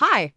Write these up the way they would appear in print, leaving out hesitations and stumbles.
Hi,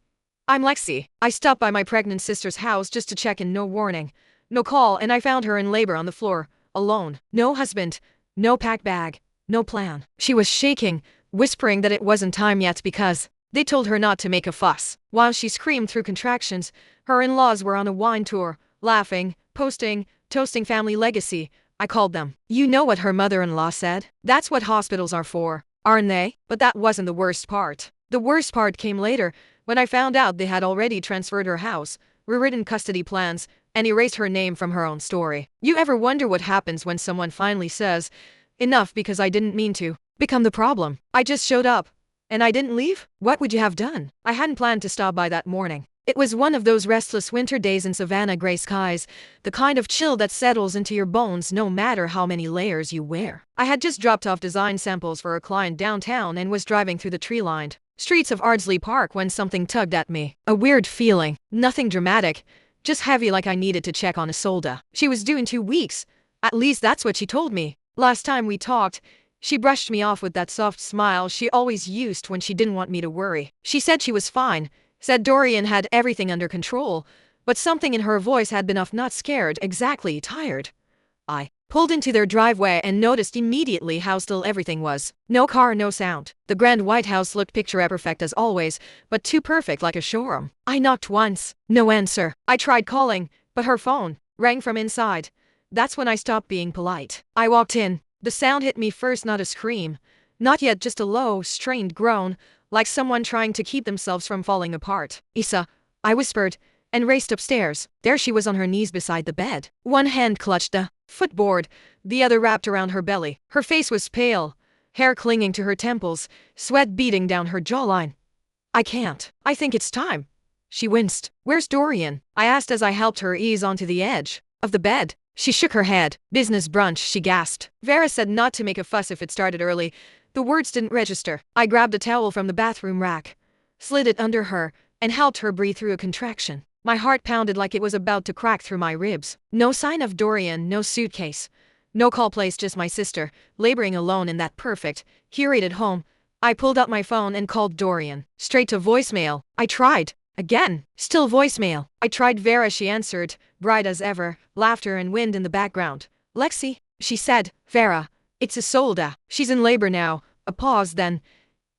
I'm Lexi. I stopped by my pregnant sister's house just to check in, no warning, no call, and I found her in labor on the floor, alone. No husband, no packed bag, no plan. She was shaking, whispering that it wasn't time yet because they told her not to make a fuss. While she screamed through contractions, her in-laws were on a wine tour, laughing, posting, toasting family legacy. I called them. You know what her mother-in-law said? That's what hospitals are for, aren't they? But that wasn't the worst part. The worst part came later, when I found out they had already transferred her house, rewritten custody plans, and erased her name from her own story. You ever wonder what happens when someone finally says, enough because I didn't mean to become the problem? I just showed up. And I didn't leave? What would you have done? I hadn't planned to stop by that morning. It was one of those restless winter days in Savannah gray skies, the kind of chill that settles into your bones no matter how many layers you wear. I had just dropped off design samples for a client downtown and was driving through the tree-lined streets of Ardsley Park when something tugged at me. A weird feeling, nothing dramatic, just heavy, like I needed to check on Isolde. She was due in 2 weeks. At least that's what she told me. Last time we talked, she brushed me off with that soft smile she always used when she didn't want me to worry. She said she was fine, said Dorian had everything under control, but something in her voice had been off, not scared, exactly, tired. I pulled into their driveway and noticed immediately how still everything was. No car, no sound. The grand White House looked picture perfect as always, but too perfect, like a showroom. I knocked once. No answer. I tried calling, but her phone rang from inside. That's when I stopped being polite. I walked in. The sound hit me first, not a scream. Not yet, just a low, strained groan, like someone trying to keep themselves from falling apart. Isa, I whispered, and raced upstairs. There she was on her knees beside the bed. One hand clutched the footboard, the other wrapped around her belly. Her face was pale, hair clinging to her temples, sweat beading down her jawline. I can't. I think it's time. She winced. Where's Dorian? I asked as I helped her ease onto the edge of the bed. She shook her head. Business brunch, she gasped. Vera said not to make a fuss if it started early. The words didn't register. I grabbed a towel from the bathroom rack, slid it under her, and helped her breathe through a contraction. My heart pounded like it was about to crack through my ribs. No sign of Dorian, no suitcase. No call place, just my sister, laboring alone in that perfect, curated home. I pulled out my phone and called Dorian. Straight to voicemail. I tried. Again. Still voicemail. I tried Vera, she answered, bright as ever, laughter and wind in the background. Lexi, she said. Vera, it's Isolde. She's in labor now. A pause, then.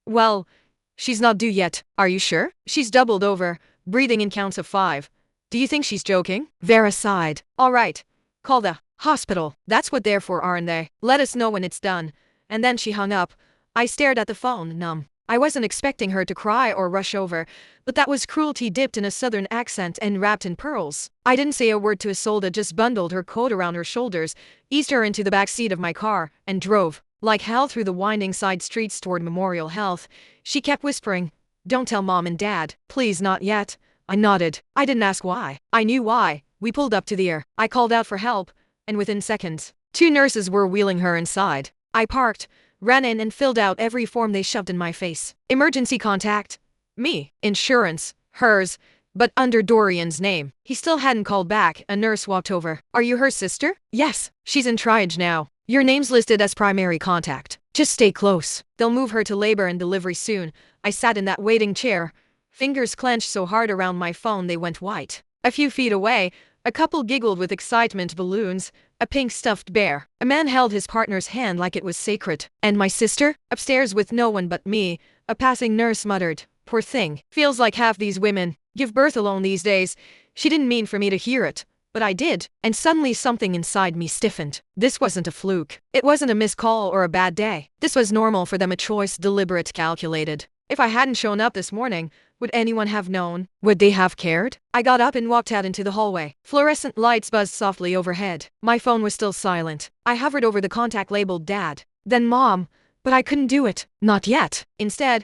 Well, she's not due yet. Are you sure? She's doubled over, breathing in counts of 5. Do you think she's joking? Vera sighed. All right. Call the hospital. That's what they're for, aren't they? Let us know when it's done. And then she hung up. I stared at the phone, numb. I wasn't expecting her to cry or rush over, but that was cruelty dipped in a southern accent and wrapped in pearls. I didn't say a word to Isolde, just bundled her coat around her shoulders, eased her into the back seat of my car, and drove like hell through the winding side streets toward Memorial Health. She kept whispering, "Don't tell Mom and Dad. Please, not yet." I nodded. I didn't ask why. I knew why. We pulled up to the ER. I called out for help, and within seconds, 2 nurses were wheeling her inside. I parked, ran in and filled out every form they shoved in my face. Emergency contact. Me. Insurance. Hers. But under Dorian's name. He still hadn't called back. A nurse walked over. Are you her sister? Yes. She's in triage now. Your name's listed as primary contact. Just stay close. They'll move her to labor and delivery soon. I sat in that waiting chair, fingers clenched so hard around my phone they went white. A few feet away, a couple giggled with excitement balloons, a pink stuffed bear. A man held his partner's hand like it was sacred. And my sister? Upstairs with no one but me, a passing nurse muttered, "Poor thing. Feels like half these women give birth alone these days." She didn't mean for me to hear it, but I did, and suddenly something inside me stiffened. This wasn't a fluke. It wasn't a missed call or a bad day. This was normal for them, a choice, deliberate, calculated. If I hadn't shown up this morning, would anyone have known? Would they have cared? I got up and walked out into the hallway. Fluorescent lights buzzed softly overhead. My phone was still silent. I hovered over the contact labeled Dad, then Mom, but I couldn't do it. Not yet. Instead,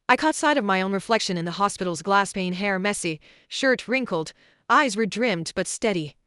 I caught sight of my own reflection in the hospital's glass pane, hair messy, shirt wrinkled, eyes were dimmed but steady.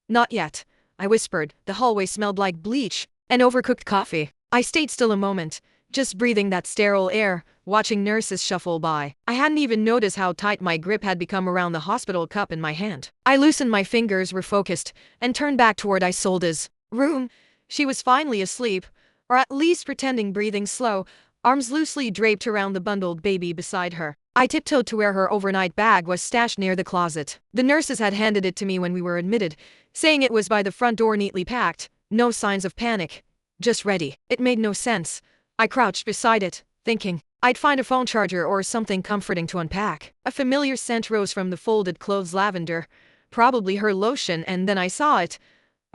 Not yet, I whispered. The hallway smelled like bleach and overcooked coffee. I stayed still a moment, just breathing that sterile air, watching nurses shuffle by. I hadn't even noticed how tight my grip had become around the hospital cup in my hand. I loosened my fingers, refocused, and turned back toward Isolde's room. She was finally asleep, or at least pretending, breathing slow, arms loosely draped around the bundled baby beside her. I tiptoed to where her overnight bag was stashed near the closet. The nurses had handed it to me when we were admitted, saying it was by the front door neatly packed. No signs of panic. Just ready. It made no sense. I crouched beside it, thinking I'd find a phone charger or something comforting to unpack. A familiar scent rose from the folded clothes, lavender. Probably her lotion, and then I saw it.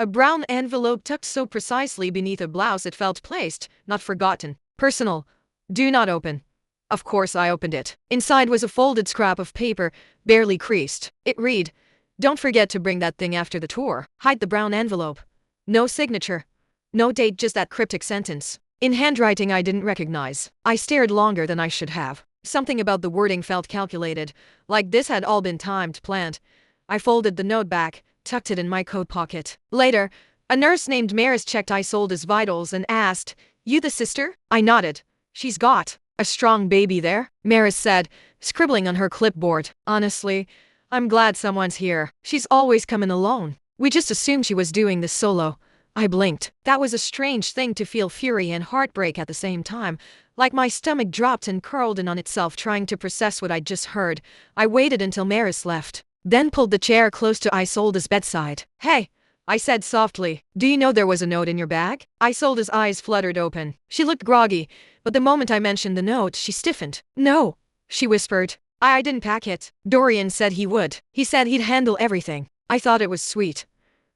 A brown envelope tucked so precisely beneath a blouse it felt placed, not forgotten. Personal. Do not open. Of course I opened it. Inside was a folded scrap of paper, barely creased. It read, "Don't forget to bring that thing after the tour." Hide the brown envelope. No signature. No date, just that cryptic sentence. In handwriting I didn't recognize. I stared longer than I should have. Something about the wording felt calculated, like this had all been timed, planned. I folded the note back, tucked it in my coat pocket. Later, a nurse named Maris checked Isolde's vitals and asked, "You the sister?" I nodded. "She's got a strong baby there," Maris said, scribbling on her clipboard. "Honestly, I'm glad someone's here. She's always coming alone. We just assumed she was doing this solo." I blinked. That was a strange thing to feel, fury and heartbreak at the same time. Like my stomach dropped and curled in on itself, trying to process what I'd just heard. I waited until Maris left, then pulled the chair close to Isolde's bedside. "Hey," I said softly, "do you know there was a note in your bag?" Isolde's eyes fluttered open. She looked groggy, but the moment I mentioned the note, she stiffened. "No," she whispered. I didn't pack it. Dorian said he would. He said he'd handle everything." I thought it was sweet.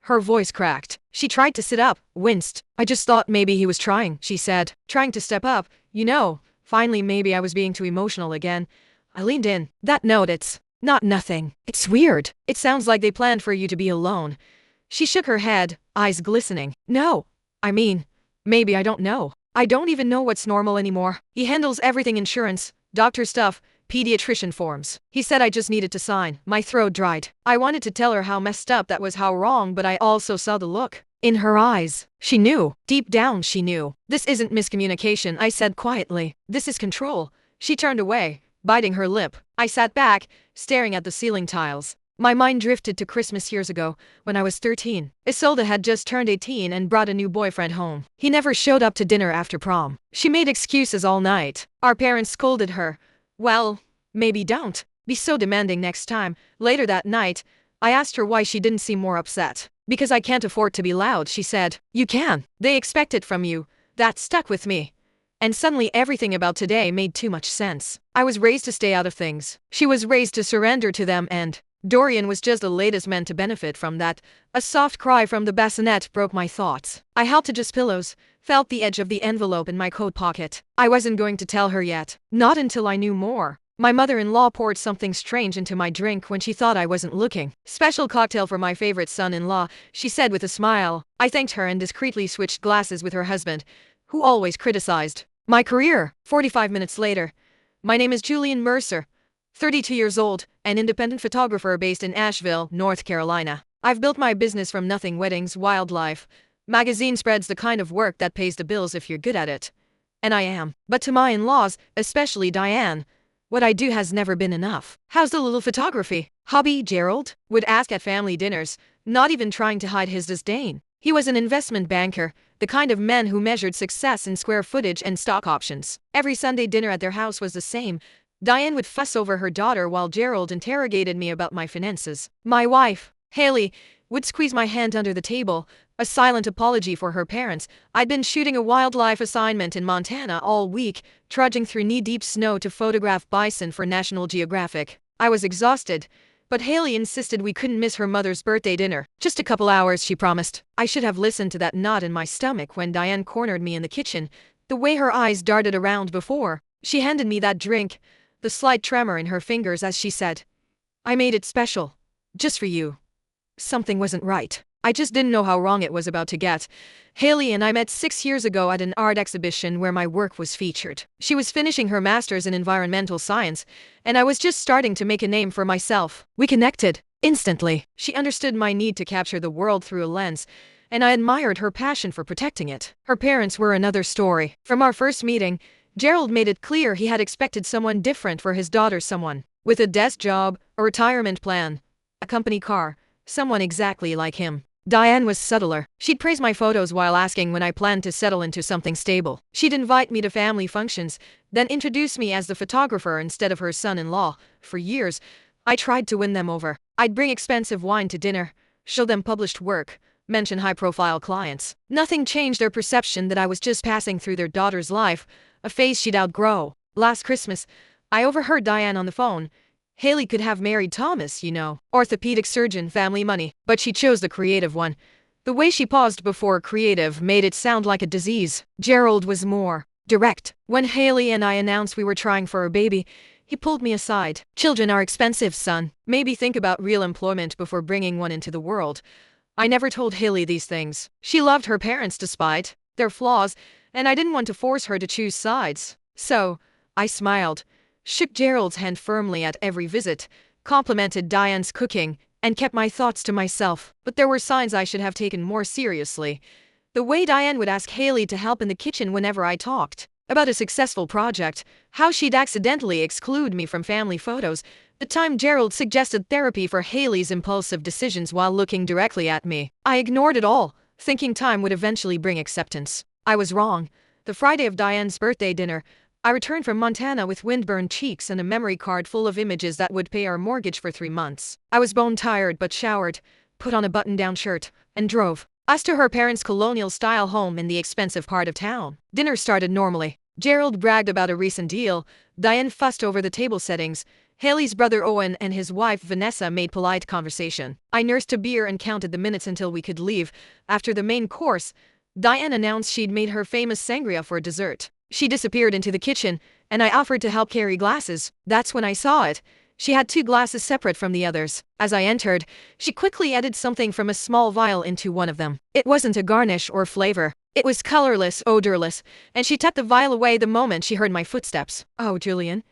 Her voice cracked. She tried to sit up, winced. "I just thought maybe he was trying," she said. "Trying to step up, you know." Finally, maybe I was being too emotional again. I leaned in. "That note, it's not nothing. It's weird. It sounds like they planned for you to be alone." She shook her head, eyes glistening. "No. I mean, maybe I don't know. I don't even know what's normal anymore. He handles everything, insurance, doctor stuff, pediatrician forms. He said I just needed to sign." My throat dried. I wanted to tell her how messed up that was, how wrong, but I also saw the look in her eyes. She knew. Deep down she knew. "This isn't miscommunication," I said quietly. "This is control." She turned away, biting her lip. I sat back, staring at the ceiling tiles. My mind drifted to Christmas years ago, when I was 13. Isolde had just turned 18 and brought a new boyfriend home. He never showed up to dinner after prom. She made excuses all night. Our parents scolded her. "Well, maybe don't be so demanding next time." Later that night, I asked her why she didn't seem more upset. "Because I can't afford to be loud," she said. "You can. They expect it from you." That stuck with me. And suddenly everything about today made too much sense. I was raised to stay out of things. She was raised to surrender to them, and Dorian was just the latest man to benefit from that. A soft cry from the bassinet broke my thoughts. I held to just pillows, felt the edge of the envelope in my coat pocket. I wasn't going to tell her yet. Not until I knew more. My mother-in-law poured something strange into my drink when she thought I wasn't looking. "Special cocktail for my favorite son-in-law," she said with a smile. I thanked her and discreetly switched glasses with her husband, who always criticized my career. 45 minutes later. "My name is Julian Mercer, 32 years old, an independent photographer based in Asheville, North Carolina. I've built my business from nothing: weddings, wildlife, magazine spreads, the kind of work that pays the bills if you're good at it. And I am. But to my in-laws, especially Diane, what I do has never been enough." "How's the little photography hobby?" Gerald would ask at family dinners, not even trying to hide his disdain. He was an investment banker, the kind of man who measured success in square footage and stock options. Every Sunday dinner at their house was the same. Diane would fuss over her daughter while Gerald interrogated me about my finances. My wife, Haley, would squeeze my hand under the table, a silent apology for her parents. I'd been shooting a wildlife assignment in Montana all week, trudging through knee-deep snow to photograph bison for National Geographic. I was exhausted, but Haley insisted we couldn't miss her mother's birthday dinner. "Just a couple hours," she promised. I should have listened to that knot in my stomach when Diane cornered me in the kitchen, the way her eyes darted around before she handed me that drink, the slight tremor in her fingers as she said, "I made it special. Just for you." Something wasn't right. I just didn't know how wrong it was about to get. Haley and I met 6 years ago at an art exhibition where my work was featured. She was finishing her master's in environmental science, and I was just starting to make a name for myself. We connected instantly. She understood my need to capture the world through a lens, and I admired her passion for protecting it. Her parents were another story. From our first meeting, Gerald made it clear he had expected someone different for his daughter, someone with a desk job, a retirement plan, a company car, someone exactly like him. Diane was subtler. She'd praise my photos while asking when I planned to settle into something stable. She'd invite me to family functions, then introduced me as the photographer instead of her son-in-law. For years, I tried to win them over. I'd bring expensive wine to dinner, show them published work, mention high-profile clients. Nothing changed their perception that I was just passing through their daughter's life, a phase she'd outgrow. Last Christmas, I overheard Diane on the phone. Haley could have married Thomas, you know, orthopedic surgeon, family money, but she chose the creative one. The way she paused before creative made it sound like a disease. Gerald was more direct. When Haley and I announced we were trying for a baby, he pulled me aside. Children are expensive, son. Maybe think about real employment before bringing one into the world. I never told Haley these things. She loved her parents despite their flaws, and I didn't want to force her to choose sides. So, I smiled, shook Gerald's hand firmly at every visit, complimented Diane's cooking, and kept my thoughts to myself. But there were signs I should have taken more seriously. The way Diane would ask Haley to help in the kitchen whenever I talked about a successful project, how she'd accidentally exclude me from family photos, the time Gerald suggested therapy for Haley's impulsive decisions while looking directly at me. I ignored it all, thinking time would eventually bring acceptance. I was wrong. The Friday of Diane's birthday dinner, I returned from Montana with windburned cheeks and a memory card full of images that would pay our mortgage for 3 months. I was bone-tired but showered, put on a button-down shirt, and drove us to her parents' colonial-style home in the expensive part of town. Dinner started normally. Gerald bragged about a recent deal. Diane fussed over the table settings. Haley's brother Owen and his wife Vanessa made polite conversation. I nursed a beer and counted the minutes until we could leave. After the main course, Diane announced she'd made her famous sangria for dessert. She disappeared into the kitchen, and I offered to help carry glasses. That's when I saw it. She had 2 glasses separate from the others. As I entered, she quickly added something from a small vial into one of them. It wasn't a garnish or flavor. It was colorless, odorless, and she tucked the vial away the moment she heard my footsteps. "Oh, Julian,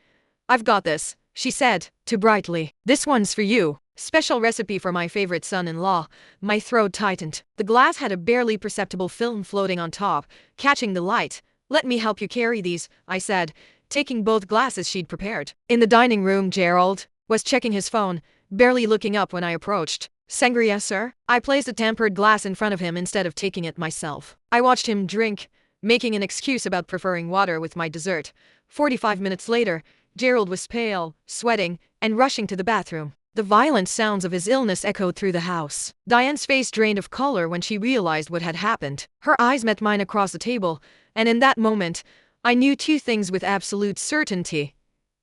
I've got this," she said, too brightly. "This one's for you. Special recipe for my favorite son-in-law." My throat tightened. The glass had a barely perceptible film floating on top, catching the light. "Let me help you carry these," I said, taking both glasses she'd prepared. In the dining room, Gerald was checking his phone, barely looking up when I approached. "Sangria, sir?" I placed a tempered glass in front of him instead of taking it myself. I watched him drink, making an excuse about preferring water with my dessert. 45 minutes later, Gerald was pale, sweating, and rushing to the bathroom. The violent sounds of his illness echoed through the house. Diane's face drained of color when she realized what had happened. Her eyes met mine across the table, and in that moment, I knew 2 things with absolute certainty.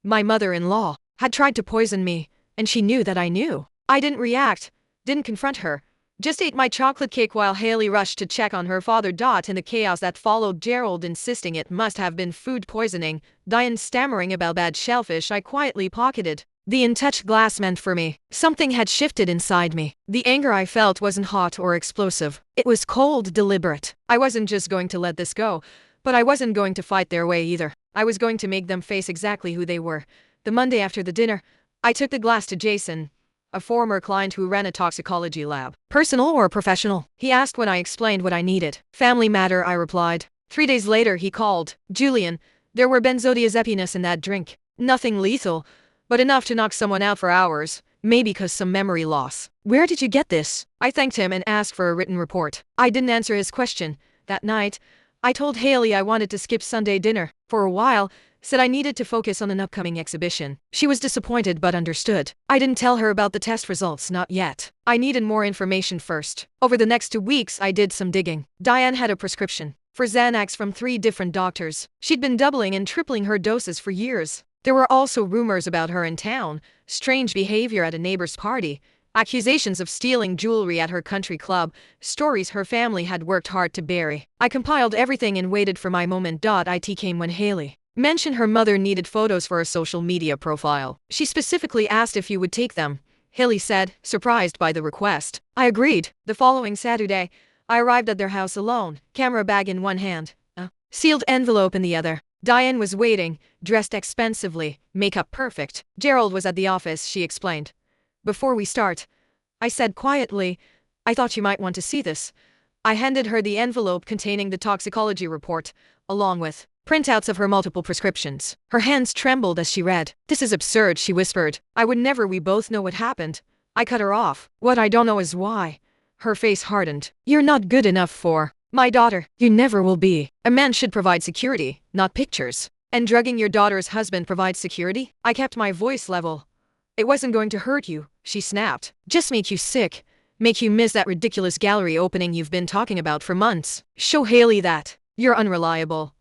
My mother-in-law had tried to poison me, and she knew that I knew. I didn't react, didn't confront her, just ate my chocolate cake while Haley rushed to check on her father. In the chaos that followed, Gerald insisting it must have been food poisoning, Diane stammering about bad shellfish, I quietly pocketed the untouched glass meant for me. Something had shifted inside me. The anger I felt wasn't hot or explosive. It was cold, deliberate. I wasn't just going to let this go, but I wasn't going to fight their way either. I was going to make them face exactly who they were. The Monday after the dinner, I took the glass to Jason, a former client who ran a toxicology lab. "Personal or professional?" he asked when I explained what I needed. "Family matter," I replied. 3 days later he called. "Julian, there were benzodiazepines in that drink. Nothing lethal, but enough to knock someone out for hours, maybe because some memory loss." "Where did you get this?" I thanked him and asked for a written report. I didn't answer his question. That night, I told Haley I wanted to skip Sunday dinner for a while, said I needed to focus on an upcoming exhibition. She was disappointed but understood. I didn't tell her about the test results, not yet. I needed more information first. Over the next 2 weeks, I did some digging. Diane had a prescription for Xanax from 3 different doctors. She'd been doubling and tripling her doses for years. There were also rumors about her in town, strange behavior at a neighbor's party, accusations of stealing jewelry at her country club, stories her family had worked hard to bury. I compiled everything and waited for my moment. It came when Haley mentioned her mother needed photos for a social media profile. She specifically asked if you would take them. Haley said, surprised by the request. I agreed. The following Saturday, I arrived at their house alone, camera bag in one hand, a sealed envelope in the other. Diane was waiting, dressed expensively, makeup perfect. Gerald was at the office, she explained. "Before we start," I said quietly, "I thought you might want to see this." I handed her the envelope containing the toxicology report, along with printouts of her multiple prescriptions. Her hands trembled as she read. "This is absurd," she whispered. "I would never. We both know what happened." I cut her off. "What I don't know is why." Her face hardened. "You're not good enough for my daughter. You never will be. A man should provide security, not pictures." And drugging your daughter's husband provides security? I kept my voice level. It wasn't going to hurt you, she snapped. Just make you sick. Make you miss that ridiculous gallery opening you've been talking about for months. Show Haley that. You're unreliable.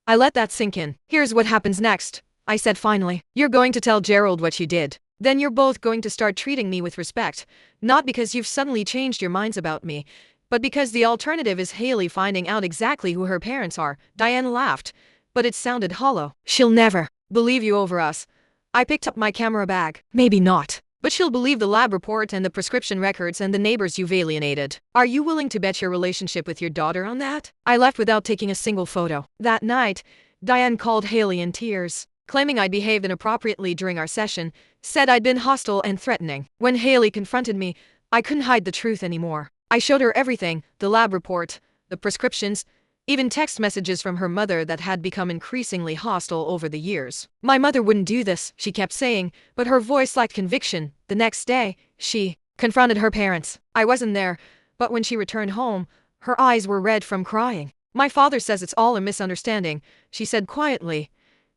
I let that sink in. Here's what happens next, I said finally. You're going to tell Gerald what you did. Then you're both going to start treating me with respect. Not because you've suddenly changed your minds about me, but because the alternative is Haley finding out exactly who her parents are. Diane laughed, but it sounded hollow. She'll never believe you over us. I picked up my camera bag. Maybe not. But she'll believe the lab report and the prescription records and the neighbors you've alienated. Are you willing to bet your relationship with your daughter on that? I left without taking a single photo. That night, Diane called Haley in tears, claiming I'd behaved inappropriately during our session, said I'd been hostile and threatening. When Haley confronted me, I couldn't hide the truth anymore. I showed her everything, the lab report, the prescriptions, even text messages from her mother that had become increasingly hostile over the years. My mother wouldn't do this, she kept saying, but her voice lacked conviction. The next day, she confronted her parents. I wasn't there, but when she returned home, her eyes were red from crying. My father says it's all a misunderstanding, she said quietly.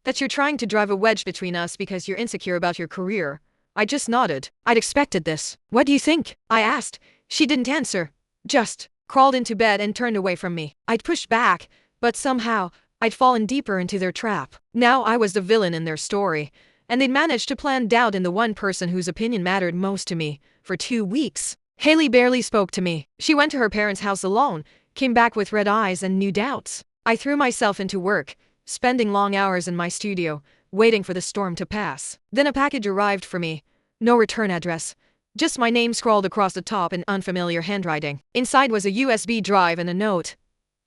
That you're trying to drive a wedge between us because you're insecure about your career. I just nodded. I'd expected this. What do you think? I asked. She didn't answer. Just crawled into bed and turned away from me. I'd pushed back, but somehow, I'd fallen deeper into their trap. Now I was the villain in their story, and they'd managed to plant doubt in the one person whose opinion mattered most to me. For 2 weeks, Haley barely spoke to me. She went to her parents' house alone, came back with red eyes and new doubts. I threw myself into work, spending long hours in my studio, waiting for the storm to pass. Then a package arrived for me. No return address. Just my name scrawled across the top in unfamiliar handwriting. Inside was a USB drive and a note.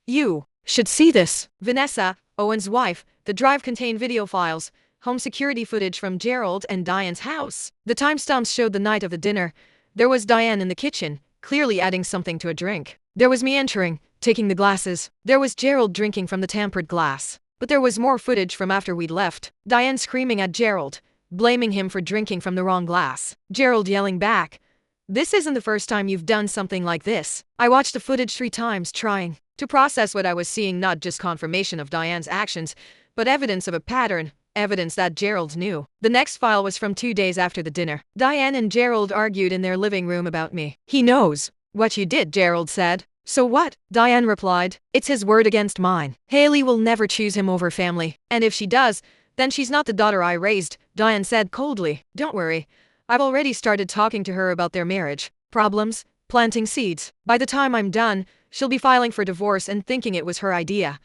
You should see this. Vanessa, Owen's wife. The drive contained video files, home security footage from Gerald and Diane's house. The timestamps showed the night of the dinner. There was Diane in the kitchen, clearly adding something to a drink. There was me entering, taking the glasses. There was Gerald drinking from the tampered glass. But there was more footage from after we'd left. Diane screaming at Gerald, blaming him for drinking from the wrong glass. Gerald yelling back, "This isn't the first time you've done something like this." I watched the footage 3 times, trying to process what I was seeing, not just confirmation of Diane's actions, but evidence of a pattern, evidence that Gerald knew. The next file was from 2 days after the dinner. Diane and Gerald argued in their living room about me. "He knows what you did," Gerald said. "So what?" Diane replied. "It's his word against mine. Haley will never choose him over family, and if she does, then she's not the daughter I raised," Diane said coldly. "Don't worry. I've already started talking to her about their marriage problems, planting seeds. By the time I'm done, she'll be filing for divorce and thinking it was her idea."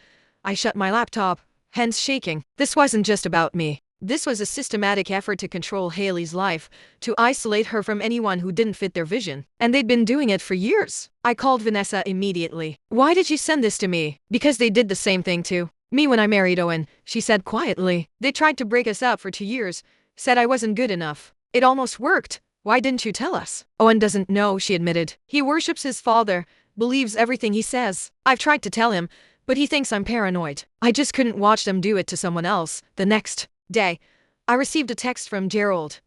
I shut my laptop, hands shaking. This wasn't just about me. This was a systematic effort to control Haley's life, to isolate her from anyone who didn't fit their vision. And they'd been doing it for years. I called Vanessa immediately. "Why did you send this to me?" "Because they did the same thing to me when I married Owen," she said quietly. "They tried to break us up for 2 years, said I wasn't good enough. It almost worked. Why didn't you tell us?" "Owen doesn't know," she admitted. "He worships his father, believes everything he says. I've tried to tell him, but he thinks I'm paranoid. I just couldn't watch them do it to someone else." The next day, I received a text from Gerald.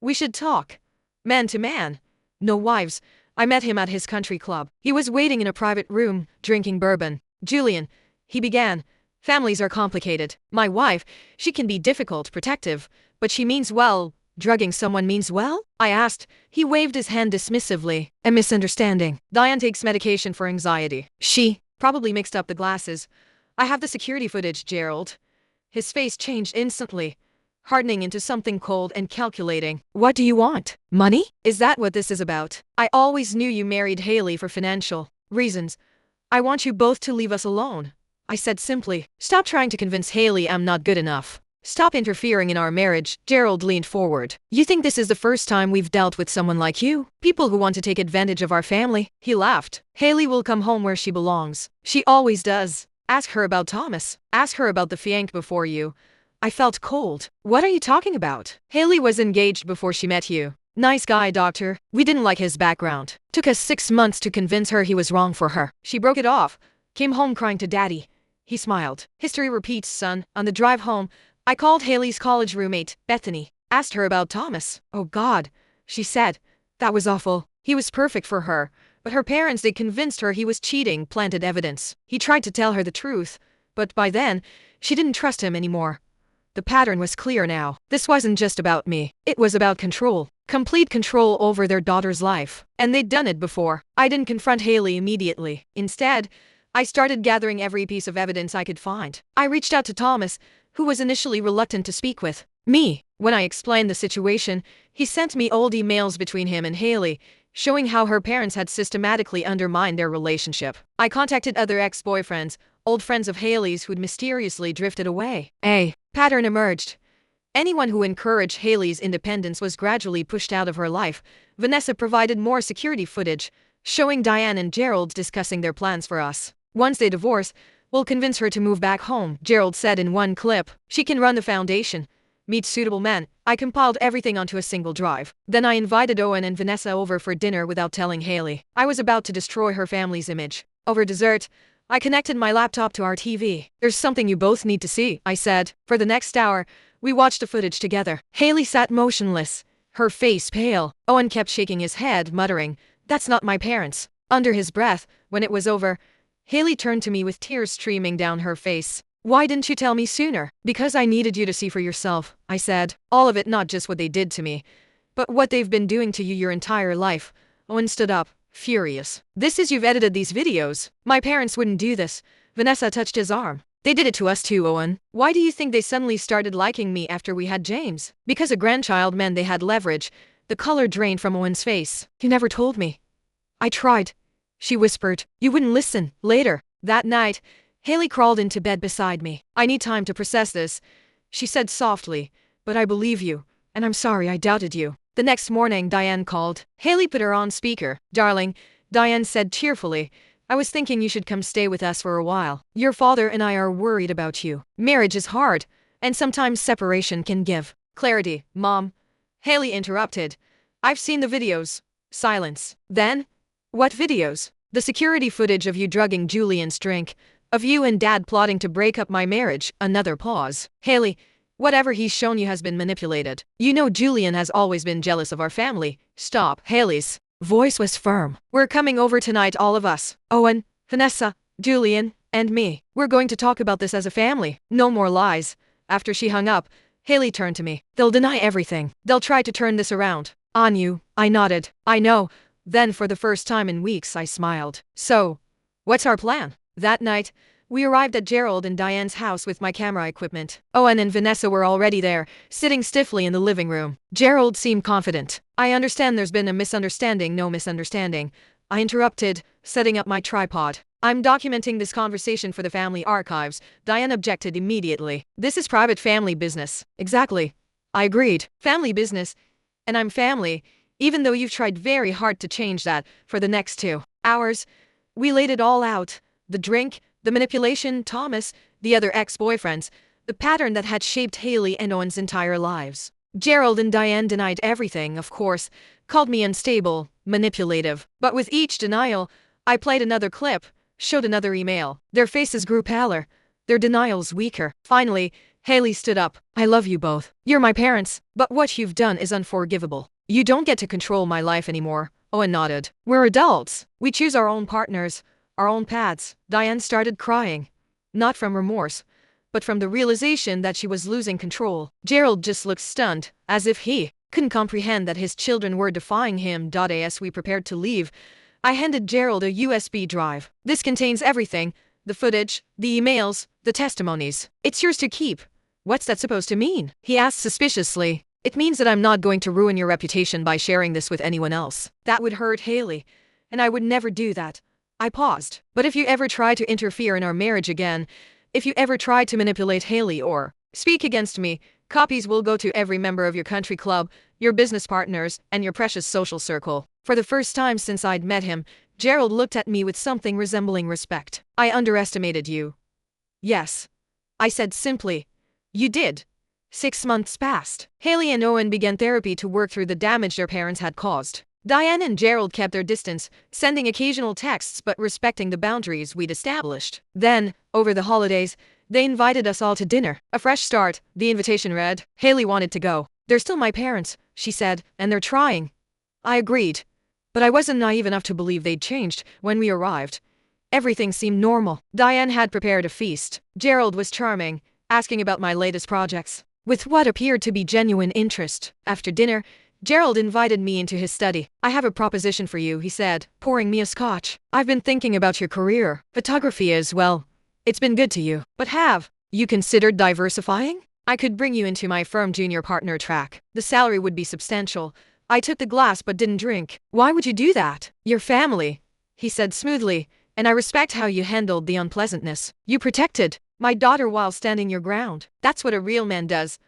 "We should talk. Man to man. No wives." I met him at his country club. He was waiting in a private room, drinking bourbon. "Julian," he began, "families are complicated. My wife, she can be difficult, protective, but she means well. Drugging someone means well?" I asked. He waved his hand dismissively. "A misunderstanding. Diane takes medication for anxiety. She probably mixed up the glasses. I have the security footage, Gerald." His face changed instantly, hardening into something cold and calculating. "What do you want? Money? Is that what this is about? I always knew you married Haley for financial reasons. I want you both to leave us alone," I said simply. "Stop trying to convince Haley I'm not good enough. Stop interfering in our marriage." Gerald leaned forward. "You think this is the first time we've dealt with someone like you? People who want to take advantage of our family?" He laughed. "Haley will come home where she belongs. She always does. Ask her about Thomas. Ask her about the fiancé before you." I felt cold. "What are you talking about?" "Haley was engaged before she met you. Nice guy, doctor. We didn't like his background. Took us 6 months to convince her he was wrong for her. She broke it off. Came home crying to daddy." He smiled. "History repeats, son." On the drive home, I called Haley's college roommate, Bethany. Asked her about Thomas. "Oh God," she said. "That was awful. He was perfect for her. But her parents, they convinced her he was cheating, planted evidence. He tried to tell her the truth. But by then, she didn't trust him anymore." The pattern was clear now. This wasn't just about me. It was about control. Complete control over their daughter's life. And they'd done it before. I didn't confront Haley immediately. Instead, I started gathering every piece of evidence I could find. I reached out to Thomas, who was initially reluctant to speak with me. When I explained the situation, he sent me old emails between him and Haley, showing how her parents had systematically undermined their relationship. I contacted other ex-boyfriends, old friends of Haley's who'd mysteriously drifted away. A pattern emerged. Anyone who encouraged Haley's independence was gradually pushed out of her life. Vanessa provided more security footage, showing Diane and Gerald discussing their plans for us. Once they divorce, we'll convince her to move back home, Gerald said in one clip. She can run the foundation, meet suitable men. I compiled everything onto a single drive. Then I invited Owen and Vanessa over for dinner without telling Haley. I was about to destroy her family's image. Over dessert, I connected my laptop to our TV. There's something you both need to see, I said. For the next hour, we watched the footage together. Haley sat motionless, her face pale. Owen kept shaking his head, muttering, "That's not my parents." Under his breath, when it was over, Haley turned to me with tears streaming down her face. "Why didn't you tell me sooner?" "Because I needed you to see for yourself," I said. "All of it, not just what they did to me, but what they've been doing to you your entire life." Owen stood up, furious. "This is you've edited these videos. My parents wouldn't do this." Vanessa touched his arm. "They did it to us too, Owen. Why do you think they suddenly started liking me after we had James?" "Because a grandchild meant they had leverage." The color drained from Owen's face. "You never told me." "I tried," she whispered. "You wouldn't listen." Later, that night, Haley crawled into bed beside me. "I need time to process this," she said softly, "but I believe you, and I'm sorry I doubted you." The next morning, Diane called. Haley put her on speaker. "Darling," Diane said tearfully, "I was thinking you should come stay with us for a while. Your father and I are worried about you. Marriage is hard, and sometimes separation can give clarity." "Mom," Haley interrupted, "I've seen the videos." Silence. Then, "What videos?" "The security footage of you drugging Julian's drink, of you and Dad plotting to break up my marriage." Another pause. "Haley, whatever he's shown you has been manipulated. You know Julian has always been jealous of our family." "Stop." Haley's voice was firm. "We're coming over tonight, all of us. Owen, Vanessa, Julian, and me. We're going to talk about this as a family. No more lies." After she hung up, Haley turned to me. "They'll deny everything. They'll try to turn this around on you." I nodded. "I know." Then for the first time in weeks, I smiled. "So, what's our plan?" That night, we arrived at Gerald and Diane's house with my camera equipment. Owen and Vanessa were already there, sitting stiffly in the living room. Gerald seemed confident. "I understand there's been a misunderstanding." "No misunderstanding," I interrupted, setting up my tripod. "I'm documenting this conversation for the family archives." Diane objected immediately. "This is private family business." "Exactly," I agreed. "Family business, and I'm family, even though you've tried very hard to change that." For the next 2 hours, we laid it all out. The drink, the manipulation, Thomas, the other ex-boyfriends, the pattern that had shaped Haley and Owen's entire lives. Gerald and Diane denied everything, of course, called me unstable, manipulative. But with each denial, I played another clip, showed another email. Their faces grew paler, their denials weaker. Finally, Haley stood up. "I love you both. You're my parents, but what you've done is unforgivable. You don't get to control my life anymore." Owen nodded. "We're adults. We choose our own partners, our own paths." Diane started crying. Not from remorse, but from the realization that she was losing control. Gerald just looked stunned, as if he couldn't comprehend that his children were defying him. As we prepared to leave, I handed Gerald a USB drive. "This contains everything, the footage, the emails, the testimonies. It's yours to keep." "What's that supposed to mean?" he asked suspiciously. "It means that I'm not going to ruin your reputation by sharing this with anyone else. That would hurt Haley, and I would never do that." I paused. "But if you ever try to interfere in our marriage again, if you ever try to manipulate Haley or speak against me, copies will go to every member of your country club, your business partners, and your precious social circle." For the first time since I'd met him, Gerald looked at me with something resembling respect. "I underestimated you." "Yes," I said simply. "You did." 6 months passed. Haley and Owen began therapy to work through the damage their parents had caused. Diane and Gerald kept their distance, sending occasional texts but respecting the boundaries we'd established. Then, over the holidays, they invited us all to dinner. A fresh start, the invitation read. Haley wanted to go. "They're still my parents," she said, "and they're trying." I agreed. But I wasn't naive enough to believe they'd changed. When we arrived, everything seemed normal. Diane had prepared a feast. Gerald was charming, asking about my latest projects, with what appeared to be genuine interest. After dinner, Gerald invited me into his study. "I have a proposition for you," he said, pouring me a scotch. "I've been thinking about your career. Photography is, well, it's been good to you. But have you considered diversifying? I could bring you into my firm junior partner track. The salary would be substantial." I took the glass but didn't drink. "Why would you do that?" "Your family," he said smoothly, "and I respect how you handled the unpleasantness. You protected my daughter while standing your ground. That's what a real man does."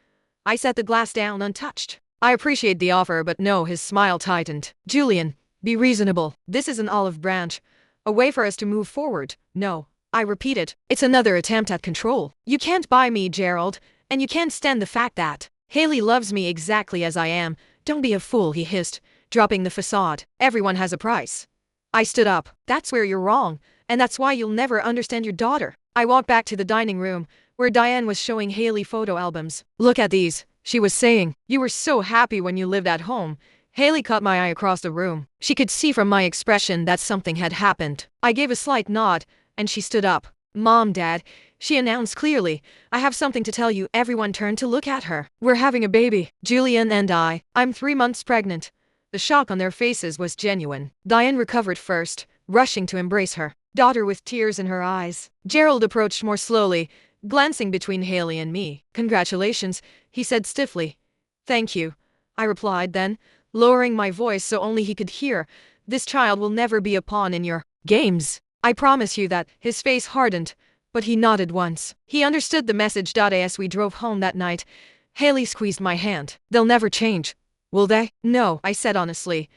I set the glass down untouched. "I appreciate the offer, but no." His smile tightened. "Julian, be reasonable. This is an olive branch, a way for us to move forward." "No," I repeated. "It's another attempt at control. You can't buy me, Gerald, and you can't stand the fact that Haley loves me exactly as I am." "Don't be a fool," he hissed, dropping the facade. "Everyone has a price." I stood up. "That's where you're wrong, and that's why you'll never understand your daughter." I walked back to the dining room, where Diane was showing Haley photo albums. "Look at these," she was saying. "You were so happy when you lived at home." Haley caught my eye across the room. She could see from my expression that something had happened. I gave a slight nod, and she stood up. "Mom, Dad," she announced clearly, "I have something to tell you." Everyone turned to look at her. "We're having a baby, Julian and I. I'm 3 months pregnant." The shock on their faces was genuine. Diane recovered first, rushing to embrace her daughter with tears in her eyes. Gerald approached more slowly, glancing between Haley and me. "Congratulations," he said stiffly. "Thank you," I replied, then, lowering my voice so only he could hear, "this child will never be a pawn in your games. I promise you that." His face hardened, but he nodded once. He understood the message. As we drove home that night, Haley squeezed my hand. "They'll never change, will they?" "No," I said honestly,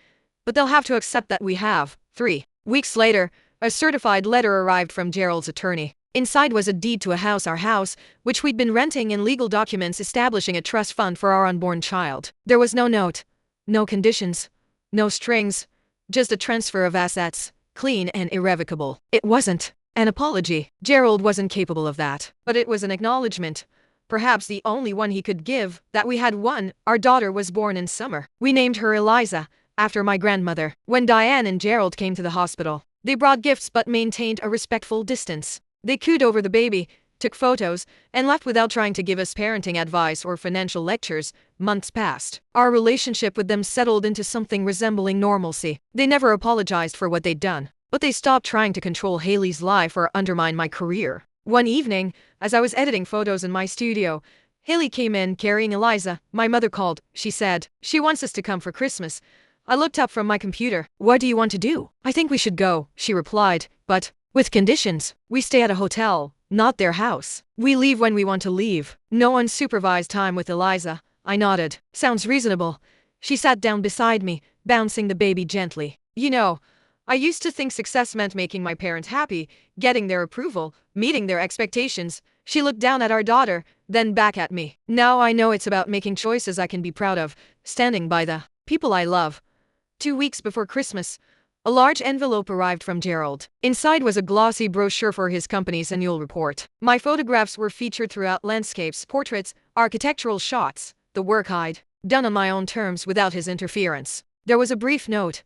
"but they'll have to accept that we have." 3 weeks later, a certified letter arrived from Gerald's attorney. Inside was a deed to our house, which we'd been renting, and legal documents establishing a trust fund for our unborn child. There was no note, no conditions, no strings, just a transfer of assets, clean and irrevocable. It wasn't an apology. Gerald wasn't capable of that. But it was an acknowledgement, perhaps the only one he could give, that we had one. Our daughter was born in summer. We named her Eliza, after my grandmother. When Diane and Gerald came to the hospital, they brought gifts but maintained a respectful distance. They cooed over the baby, took photos, and left without trying to give us parenting advice or financial lectures. Months passed. Our relationship with them settled into something resembling normalcy. They never apologized for what they'd done, but they stopped trying to control Haley's life or undermine my career. One evening, as I was editing photos in my studio, Haley came in carrying Eliza. "My mother called," she said. "She wants us to come for Christmas." I looked up from my computer. "What do you want to do?" "I think we should go," she replied, "but with conditions. We stay at a hotel, not their house. We leave when we want to leave. No unsupervised time with Eliza." I nodded. "Sounds reasonable." She sat down beside me, bouncing the baby gently. "You know, I used to think success meant making my parents happy, getting their approval, meeting their expectations." She looked down at our daughter, then back at me. "Now I know it's about making choices I can be proud of, standing by the people I love." 2 weeks before Christmas, a large envelope arrived from Gerald. Inside was a glossy brochure for his company's annual report. My photographs were featured throughout: landscapes, portraits, architectural shots, the work I'd done on my own terms without his interference. There was a brief note: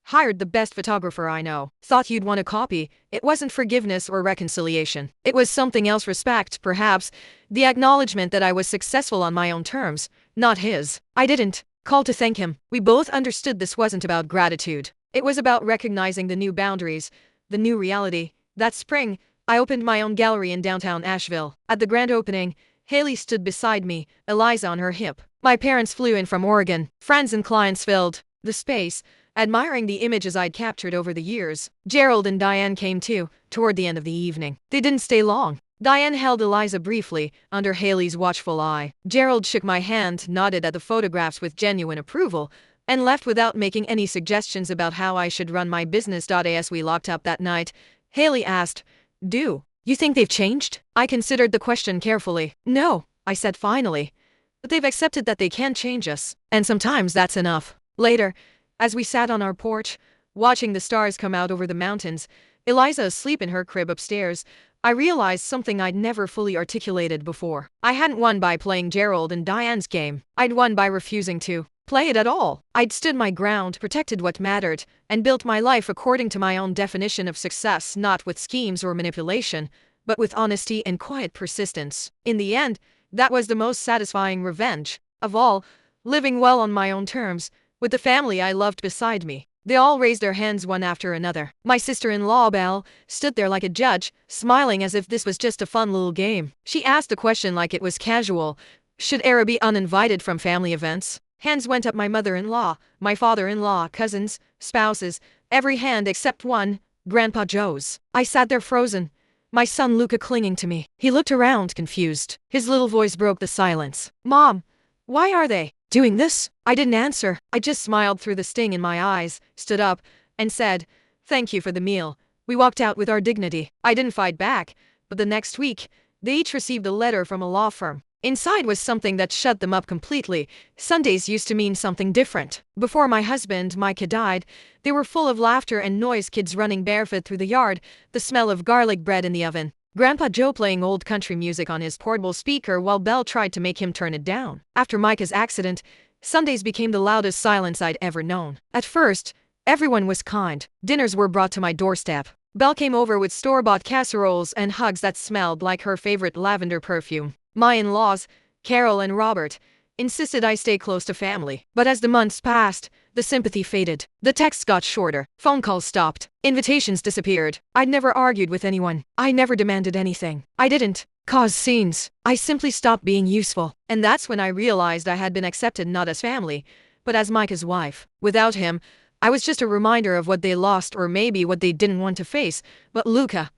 "Hired the best photographer I know. Thought you'd want a copy." It wasn't forgiveness or reconciliation. It was something else: respect, perhaps, the acknowledgement that I was successful on my own terms, not his. I didn't call to thank him. We both understood this wasn't about gratitude. It was about recognizing the new boundaries, the new reality. That spring, I opened my own gallery in downtown Asheville. At the grand opening, Haley stood beside me, Eliza on her hip. My parents flew in from Oregon. Friends and clients filled the space, admiring the images I'd captured over the years. Gerald and Diane came too, toward the end of the evening. They didn't stay long. Diane held Eliza briefly, under Haley's watchful eye. Gerald shook my hand, nodded at the photographs with genuine approval, and left without making any suggestions about how I should run my business. As we locked up that night, Haley asked, "Do you think they've changed?" I considered the question carefully. "No," I said finally, "but they've accepted that they can change us, and sometimes that's enough." Later, as we sat on our porch, watching the stars come out over the mountains, Eliza asleep in her crib upstairs, I realized something I'd never fully articulated before. I hadn't won by playing Gerald and Diane's game. I'd won by refusing to play it at all. I'd stood my ground, protected what mattered, and built my life according to my own definition of success, not with schemes or manipulation, but with honesty and quiet persistence. In the end, that was the most satisfying revenge of all, living well on my own terms, with the family I loved beside me. They all raised their hands one after another. My sister-in-law, Belle, stood there like a judge, smiling as if this was just a fun little game. She asked a question like it was casual. Should Era be uninvited from family events? Hands went up. My mother-in-law, my father-in-law, cousins, spouses, every hand except one, Grandpa Joe's. I sat there frozen, my son Luca clinging to me. He looked around, confused. His little voice broke the silence. Mom, why are they doing this? I didn't answer. I just smiled through the sting in my eyes, stood up, and said, thank you for the meal. We walked out with our dignity. I didn't fight back, but the next week, they each received a letter from a law firm. Inside was something that shut them up completely. Sundays used to mean something different. Before my husband, Micah, died, they were full of laughter and noise, kids running barefoot through the yard, the smell of garlic bread in the oven, Grandpa Joe playing old country music on his portable speaker while Belle tried to make him turn it down. After Micah's accident, Sundays became the loudest silence I'd ever known. At first, everyone was kind. Dinners were brought to my doorstep. Belle came over with store-bought casseroles and hugs that smelled like her favorite lavender perfume. My in-laws, Carol and Robert, insisted I stay close to family. But as the months passed, the sympathy faded. The texts got shorter. Phone calls stopped. Invitations disappeared. I'd never argued with anyone. I never demanded anything. I didn't cause scenes. I simply stopped being useful. And that's when I realized I had been accepted not as family, but as Micah's wife. Without him, I was just a reminder of what they lost or maybe what they didn't want to face. But Luca,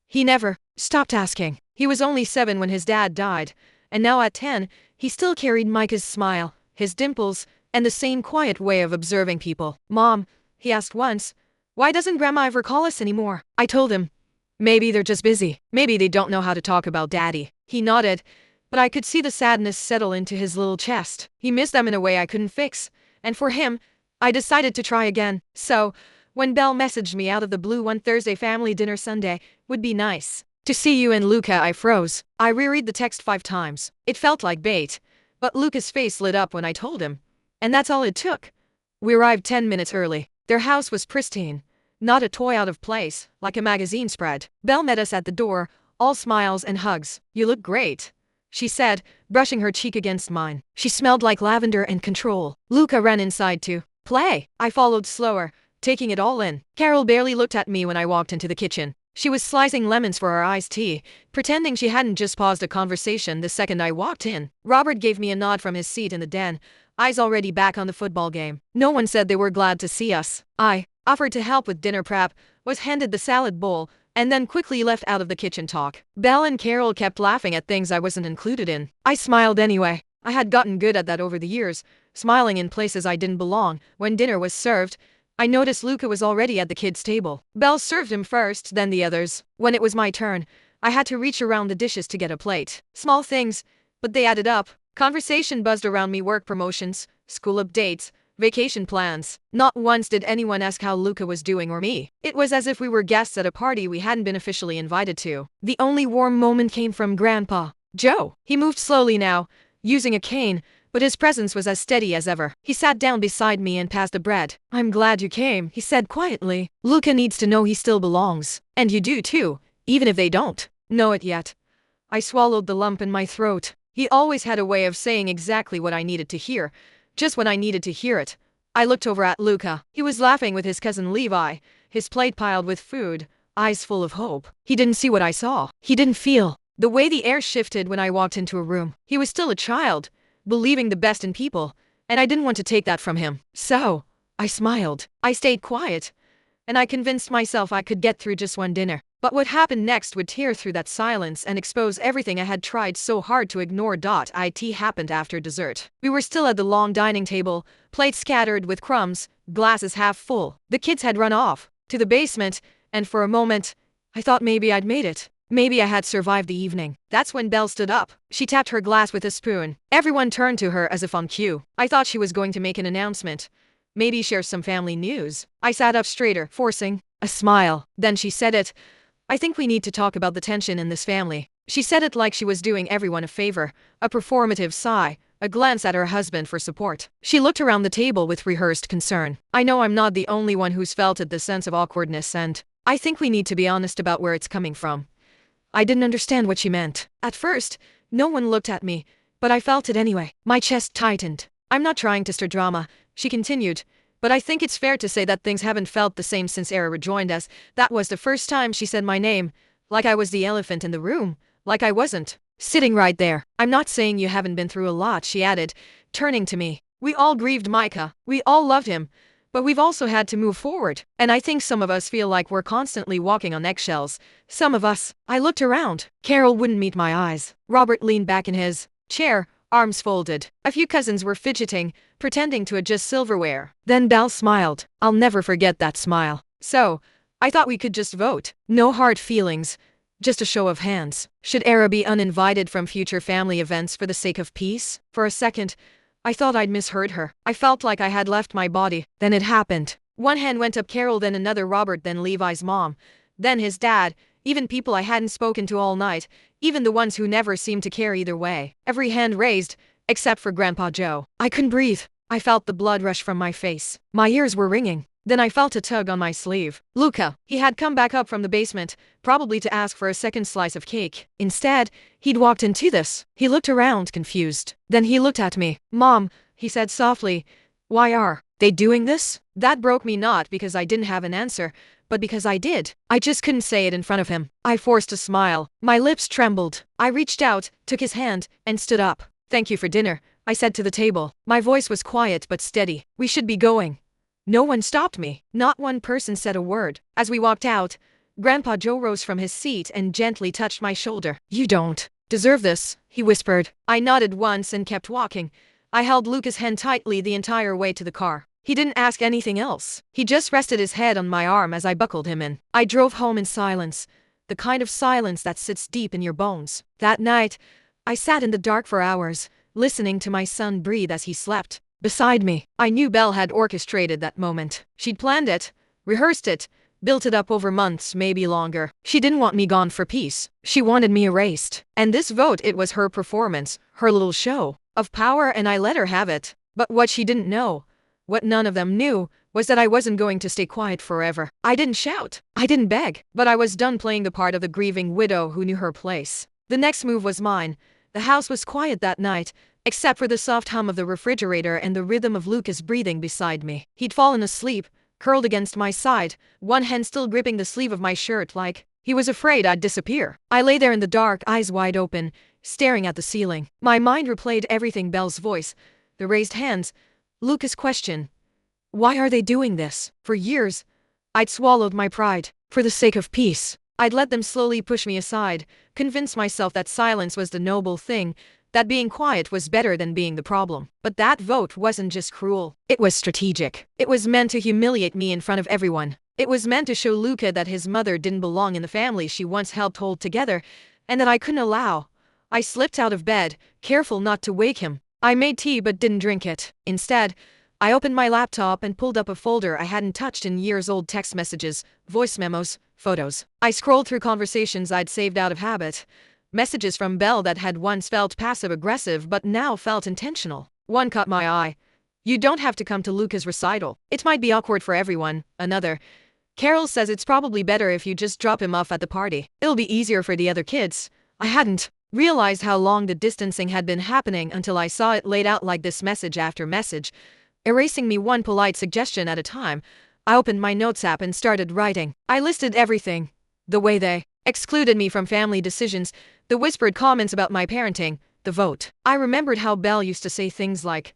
he never stopped asking. He was only 7 when his dad died, and now at 10, he still carried Micah's smile, his dimples, and the same quiet way of observing people. Mom, he asked once, why doesn't Grandma ever call us anymore? I told him, maybe they're just busy. Maybe they don't know how to talk about Daddy. He nodded, but I could see the sadness settle into his little chest. He missed them in a way I couldn't fix, and for him, I decided to try again. So, when Belle messaged me out of the blue one Thursday, family dinner Sunday would be nice to see you and Luca, I froze. I reread the text 5 times. It felt like bait, but Luca's face lit up when I told him. And that's all it took. We arrived 10 minutes early. Their house was pristine, not a toy out of place, like a magazine spread. Belle met us at the door, all smiles and hugs. You look great, she said, brushing her cheek against mine. She smelled like lavender and control. Luca ran inside to play. I followed slower, taking it all in. Carol barely looked at me when I walked into the kitchen. She was slicing lemons for our iced tea, pretending she hadn't just paused a conversation the second I walked in. Robert gave me a nod from his seat in the den, eyes already back on the football game. No one said they were glad to see us. I offered to help with dinner prep, was handed the salad bowl, and then quickly left out of the kitchen talk. Belle and Carol kept laughing at things I wasn't included in. I smiled anyway. I had gotten good at that over the years, smiling in places I didn't belong. When dinner was served, I noticed Luca was already at the kids' table. Belle served him first, then the others. When it was my turn, I had to reach around the dishes to get a plate. Small things, but they added up. Conversation buzzed around me: work promotions, school updates, vacation plans. Not once did anyone ask how Luca was doing or me. It was as if we were guests at a party we hadn't been officially invited to. The only warm moment came from Grandpa Joe. He moved slowly now, using a cane, but his presence was as steady as ever. He sat down beside me and passed the bread. I'm glad you came, he said quietly. Luca needs to know he still belongs. And you do too, even if they don't know it yet. I swallowed the lump in my throat. He always had a way of saying exactly what I needed to hear, just when I needed to hear it. I looked over at Luca. He was laughing with his cousin Levi, his plate piled with food, eyes full of hope. He didn't see what I saw. He didn't feel the way the air shifted when I walked into a room. He was still a child, believing the best in people, and I didn't want to take that from him. So, I smiled. I stayed quiet, and I convinced myself I could get through just one dinner. But what happened next would tear through that silence and expose everything I had tried so hard to ignore. It happened after dessert. We were still at the long dining table, plates scattered with crumbs, glasses half full. The kids had run off to the basement, and for a moment, I thought maybe I'd made it. Maybe I had survived the evening. That's when Belle stood up. She tapped her glass with a spoon. Everyone turned to her as if on cue. I thought she was going to make an announcement. Maybe share some family news. I sat up straighter, forcing a smile. Then she said it. I think we need to talk about the tension in this family. She said it like she was doing everyone a favor, a performative sigh, a glance at her husband for support. She looked around the table with rehearsed concern. I know I'm not the only one who's felt it, the sense of awkwardness, and I think we need to be honest about where it's coming from. I didn't understand what she meant. At first, no one looked at me, but I felt it anyway. My chest tightened. I'm not trying to stir drama, she continued, but I think it's fair to say that things haven't felt the same since Era rejoined us. That was the first time she said my name, like I was the elephant in the room, like I wasn't sitting right there. I'm not saying you haven't been through a lot, she added, turning to me. We all grieved Micah. We all loved him. But we've also had to move forward. And I think some of us feel like we're constantly walking on eggshells. Some of us. I looked around. Carol wouldn't meet my eyes. Robert leaned back in his chair, arms folded. A few cousins were fidgeting, pretending to adjust silverware. Then Belle smiled. I'll never forget that smile. So, I thought we could just vote. No hard feelings. Just a show of hands. Should Era be uninvited from future family events for the sake of peace? For a second, I thought I'd misheard her. I felt like I had left my body. Then it happened. One hand went up Carol, then another Robert, then Levi's mom, then his dad, even people I hadn't spoken to all night, even the ones who never seemed to care either way. Every hand raised, except for Grandpa Joe. I couldn't breathe. I felt the blood rush from my face. My ears were ringing. Then I felt a tug on my sleeve. Luca. He had come back up from the basement, probably to ask for a second slice of cake. Instead, he'd walked into this. He looked around, confused. Then he looked at me. Mom, he said softly, why are they doing this? That broke me, not because I didn't have an answer, but because I did. I just couldn't say it in front of him. I forced a smile. My lips trembled. I reached out, took his hand, and stood up. Thank you for dinner, I said to the table. My voice was quiet but steady. We should be going. No one stopped me. Not one person said a word. As we walked out, Grandpa Joe rose from his seat and gently touched my shoulder. You don't deserve this, he whispered. I nodded once and kept walking. I held Luca's hand tightly the entire way to the car. He didn't ask anything else. He just rested his head on my arm as I buckled him in. I drove home in silence, the kind of silence that sits deep in your bones. That night, I sat in the dark for hours, listening to my son breathe as he slept beside me. I knew Belle had orchestrated that moment. She'd planned it, rehearsed it, built it up over months, maybe longer. She didn't want me gone for peace. She wanted me erased. And this vote, it was her performance, her little show of power, and I let her have it. But what she didn't know, what none of them knew, was that I wasn't going to stay quiet forever. I didn't shout. I didn't beg. But I was done playing the part of the grieving widow who knew her place. The next move was mine. The house was quiet that night, except for the soft hum of the refrigerator and the rhythm of Lucas breathing beside me. He'd fallen asleep, curled against my side, one hand still gripping the sleeve of my shirt like he was afraid I'd disappear. I lay there in the dark, eyes wide open, staring at the ceiling. My mind replayed everything: Belle's voice, the raised hands, Lucas' question. Why are they doing this? For years, I'd swallowed my pride. For the sake of peace, I'd let them slowly push me aside, convince myself that silence was the noble thing, that being quiet was better than being the problem. But that vote wasn't just cruel. It was strategic. It was meant to humiliate me in front of everyone. It was meant to show Luca that his mother didn't belong in the family she once helped hold together, and that I couldn't allow. I slipped out of bed, careful not to wake him. I made tea but didn't drink it. Instead, I opened my laptop and pulled up a folder I hadn't touched in years: old text messages, voice memos, photos. I scrolled through conversations I'd saved out of habit. Messages from Belle that had once felt passive-aggressive but now felt intentional. One caught my eye. You don't have to come to Luca's recital. It might be awkward for everyone. Another. Carol says it's probably better if you just drop him off at the party. It'll be easier for the other kids. I hadn't realized how long the distancing had been happening until I saw it laid out like this, message after message, erasing me one polite suggestion at a time. I opened my notes app and started writing. I listed everything. The way they excluded me from family decisions, the whispered comments about my parenting, the vote. I remembered how Belle used to say things like,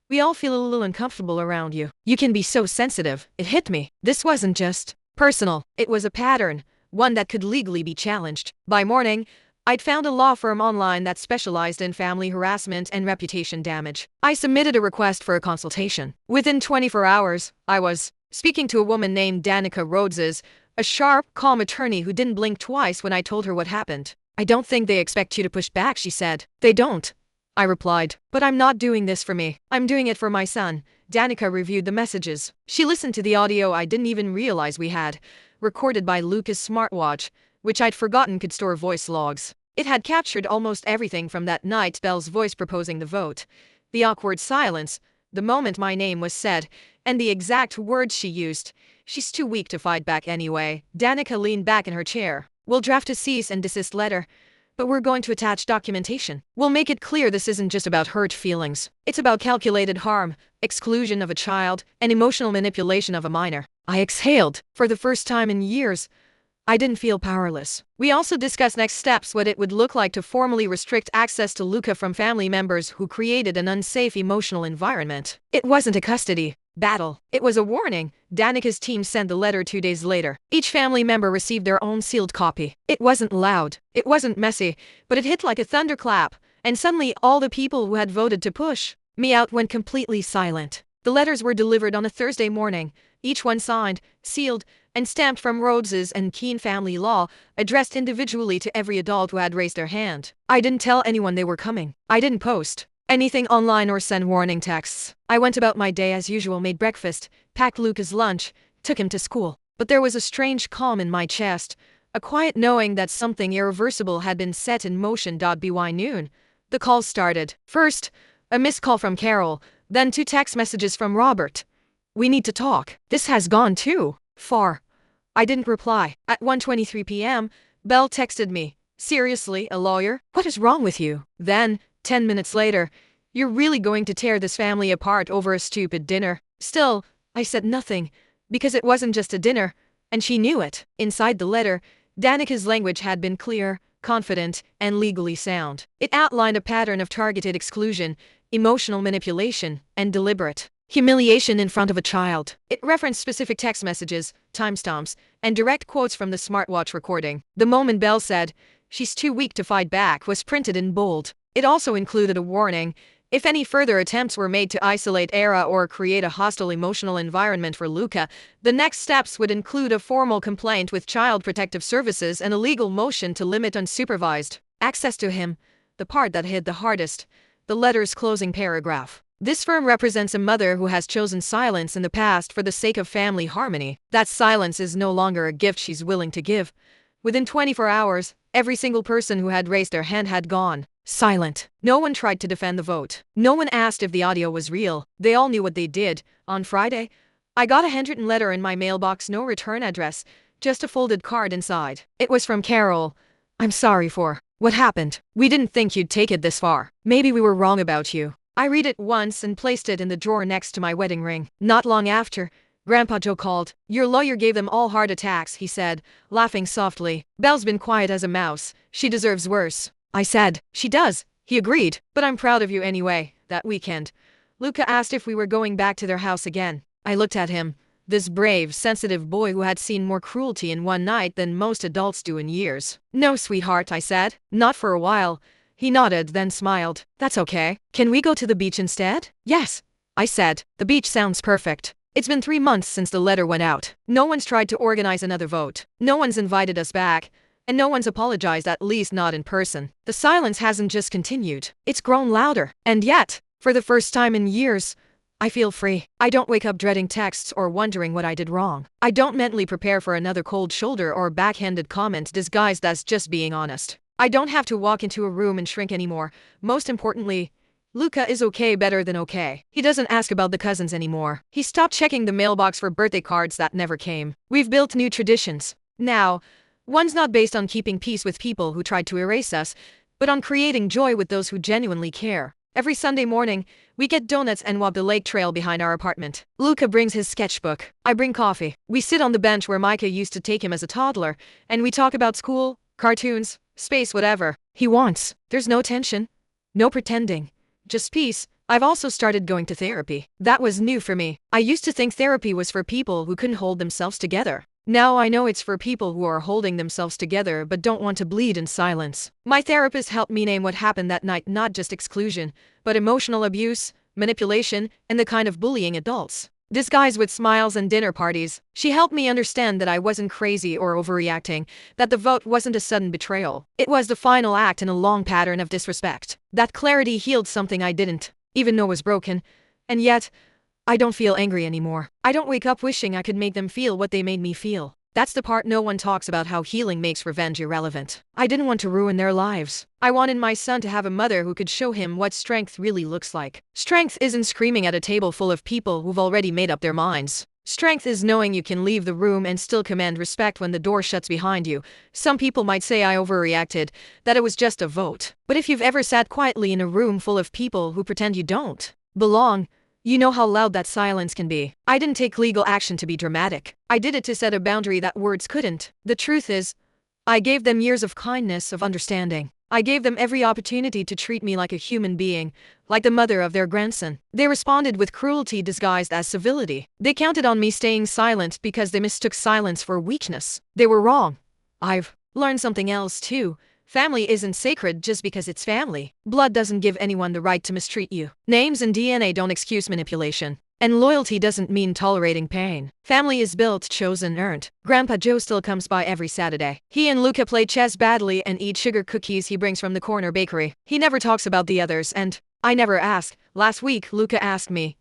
we all feel a little uncomfortable around you. You can be so sensitive. It hit me. This wasn't just personal. It was a pattern, one that could legally be challenged. By morning, I'd found a law firm online that specialized in family harassment and reputation damage. I submitted a request for a consultation. Within 24 hours, I was speaking to a woman named Danica Rhodeses, a sharp, calm attorney who didn't blink twice when I told her what happened. I don't think they expect you to push back, she said. They don't, I replied. But I'm not doing this for me. I'm doing it for my son. Danica reviewed the messages. She listened to the audio I didn't even realize we had, recorded by Lucas' smartwatch, which I'd forgotten could store voice logs. It had captured almost everything from that night: Belle's voice proposing the vote, the awkward silence, the moment my name was said, and the exact words she used. She's too weak to fight back anyway. Danica leaned back in her chair. We'll draft a cease and desist letter, but we're going to attach documentation. We'll make it clear this isn't just about hurt feelings. It's about calculated harm, exclusion of a child, and emotional manipulation of a minor. I exhaled. For the first time in years, I didn't feel powerless. We also discussed next steps, what it would look like to formally restrict access to Luca from family members who created an unsafe emotional environment. It wasn't a custody battle. It was a warning. Danica's team sent the letter 2 days later. Each family member received their own sealed copy. It wasn't loud. It wasn't messy, but it hit like a thunderclap. And suddenly all the people who had voted to push me out went completely silent. The letters were delivered on a Thursday morning, each one signed, sealed, and stamped from Rhodes's and Keene family law, addressed individually to every adult who had raised their hand. I didn't tell anyone they were coming. I didn't post anything online or send warning texts. I went about my day as usual, made breakfast, packed Luca's lunch, took him to school. But there was a strange calm in my chest, a quiet knowing that something irreversible had been set in motion. By noon, the calls started. First, a missed call from Carol, then 2 text messages from Robert. "We need to talk. This has gone too far." I didn't reply. At 1:23 p.m., Belle texted me. "Seriously, a lawyer? What is wrong with you?" Then, 10 minutes later, "You're really going to tear this family apart over a stupid dinner?" Still, I said nothing, because it wasn't just a dinner, and she knew it. Inside the letter, Danica's language had been clear, confident, and legally sound. It outlined a pattern of targeted exclusion, emotional manipulation, and deliberate humiliation in front of a child. It referenced specific text messages, timestamps, and direct quotes from the smartwatch recording. The moment Belle said, "She's too weak to fight back," was printed in bold. It also included a warning. If any further attempts were made to isolate Era or create a hostile emotional environment for Luca, the next steps would include a formal complaint with Child Protective Services and a legal motion to limit unsupervised access to him. The part that hit the hardest, the letter's closing paragraph. "This firm represents a mother who has chosen silence in the past for the sake of family harmony. That silence is no longer a gift she's willing to give." Within 24 hours, every single person who had raised their hand had gone silent. No one tried to defend the vote. No one asked if the audio was real. They all knew what they did. On Friday, I got a handwritten letter in my mailbox, no return address, just a folded card inside. It was from Carol. "I'm sorry for what happened. We didn't think you'd take it this far. Maybe we were wrong about you." I read it once and placed it in the drawer next to my wedding ring. Not long after, Grandpa Joe called. "Your lawyer gave them all heart attacks," he said, laughing softly. "Belle's been quiet as a mouse. She deserves worse." I said, "She does." He agreed. "But I'm proud of you anyway." That weekend, Luca asked if we were going back to their house again. I looked at him, this brave, sensitive boy who had seen more cruelty in one night than most adults do in years. "No, sweetheart," I said. "Not for a while." He nodded, then smiled. "That's okay. Can we go to the beach instead?" "Yes," I said. "The beach sounds perfect." It's been 3 months since the letter went out. No one's tried to organize another vote. No one's invited us back. And no one's apologized, at least not in person. The silence hasn't just continued. It's grown louder. And yet, for the first time in years, I feel free. I don't wake up dreading texts or wondering what I did wrong. I don't mentally prepare for another cold shoulder or backhanded comment disguised as just being honest. I don't have to walk into a room and shrink anymore. Most importantly, Luca is okay, better than okay. He doesn't ask about the cousins anymore. He stopped checking the mailbox for birthday cards that never came. We've built new traditions. Now, one's not based on keeping peace with people who tried to erase us, but on creating joy with those who genuinely care. Every Sunday morning, we get donuts and walk the lake trail behind our apartment. Luca brings his sketchbook. I bring coffee. We sit on the bench where Micah used to take him as a toddler, and we talk about school, cartoons, space, whatever he wants. There's no tension, no pretending, just peace. I've also started going to therapy. That was new for me. I used to think therapy was for people who couldn't hold themselves together. Now I know it's for people who are holding themselves together but don't want to bleed in silence. My therapist helped me name what happened that night, not just exclusion, but emotional abuse, manipulation, and the kind of bullying adults disguised with smiles and dinner parties. She helped me understand that I wasn't crazy or overreacting, that the vote wasn't a sudden betrayal. It was the final act in a long pattern of disrespect. That clarity healed something I didn't even know was broken. And yet, I don't feel angry anymore. I don't wake up wishing I could make them feel what they made me feel. That's the part no one talks about, how healing makes revenge irrelevant. I didn't want to ruin their lives. I wanted my son to have a mother who could show him what strength really looks like. Strength isn't screaming at a table full of people who've already made up their minds. Strength is knowing you can leave the room and still command respect when the door shuts behind you. Some people might say I overreacted, that it was just a vote. But if you've ever sat quietly in a room full of people who pretend you don't belong, you know how loud that silence can be. I didn't take legal action to be dramatic. I did it to set a boundary that words couldn't. The truth is, I gave them years of kindness, of understanding. I gave them every opportunity to treat me like a human being, like the mother of their grandson. They responded with cruelty disguised as civility. They counted on me staying silent because they mistook silence for weakness. They were wrong. I've learned something else too. Family isn't sacred just because it's family. Blood doesn't give anyone the right to mistreat you. Names and DNA don't excuse manipulation. And loyalty doesn't mean tolerating pain. Family is built, chosen, earned. Grandpa Joe still comes by every Saturday. He and Luca play chess badly and eat sugar cookies he brings from the corner bakery. He never talks about the others, and I never ask. Last week, Luca asked me,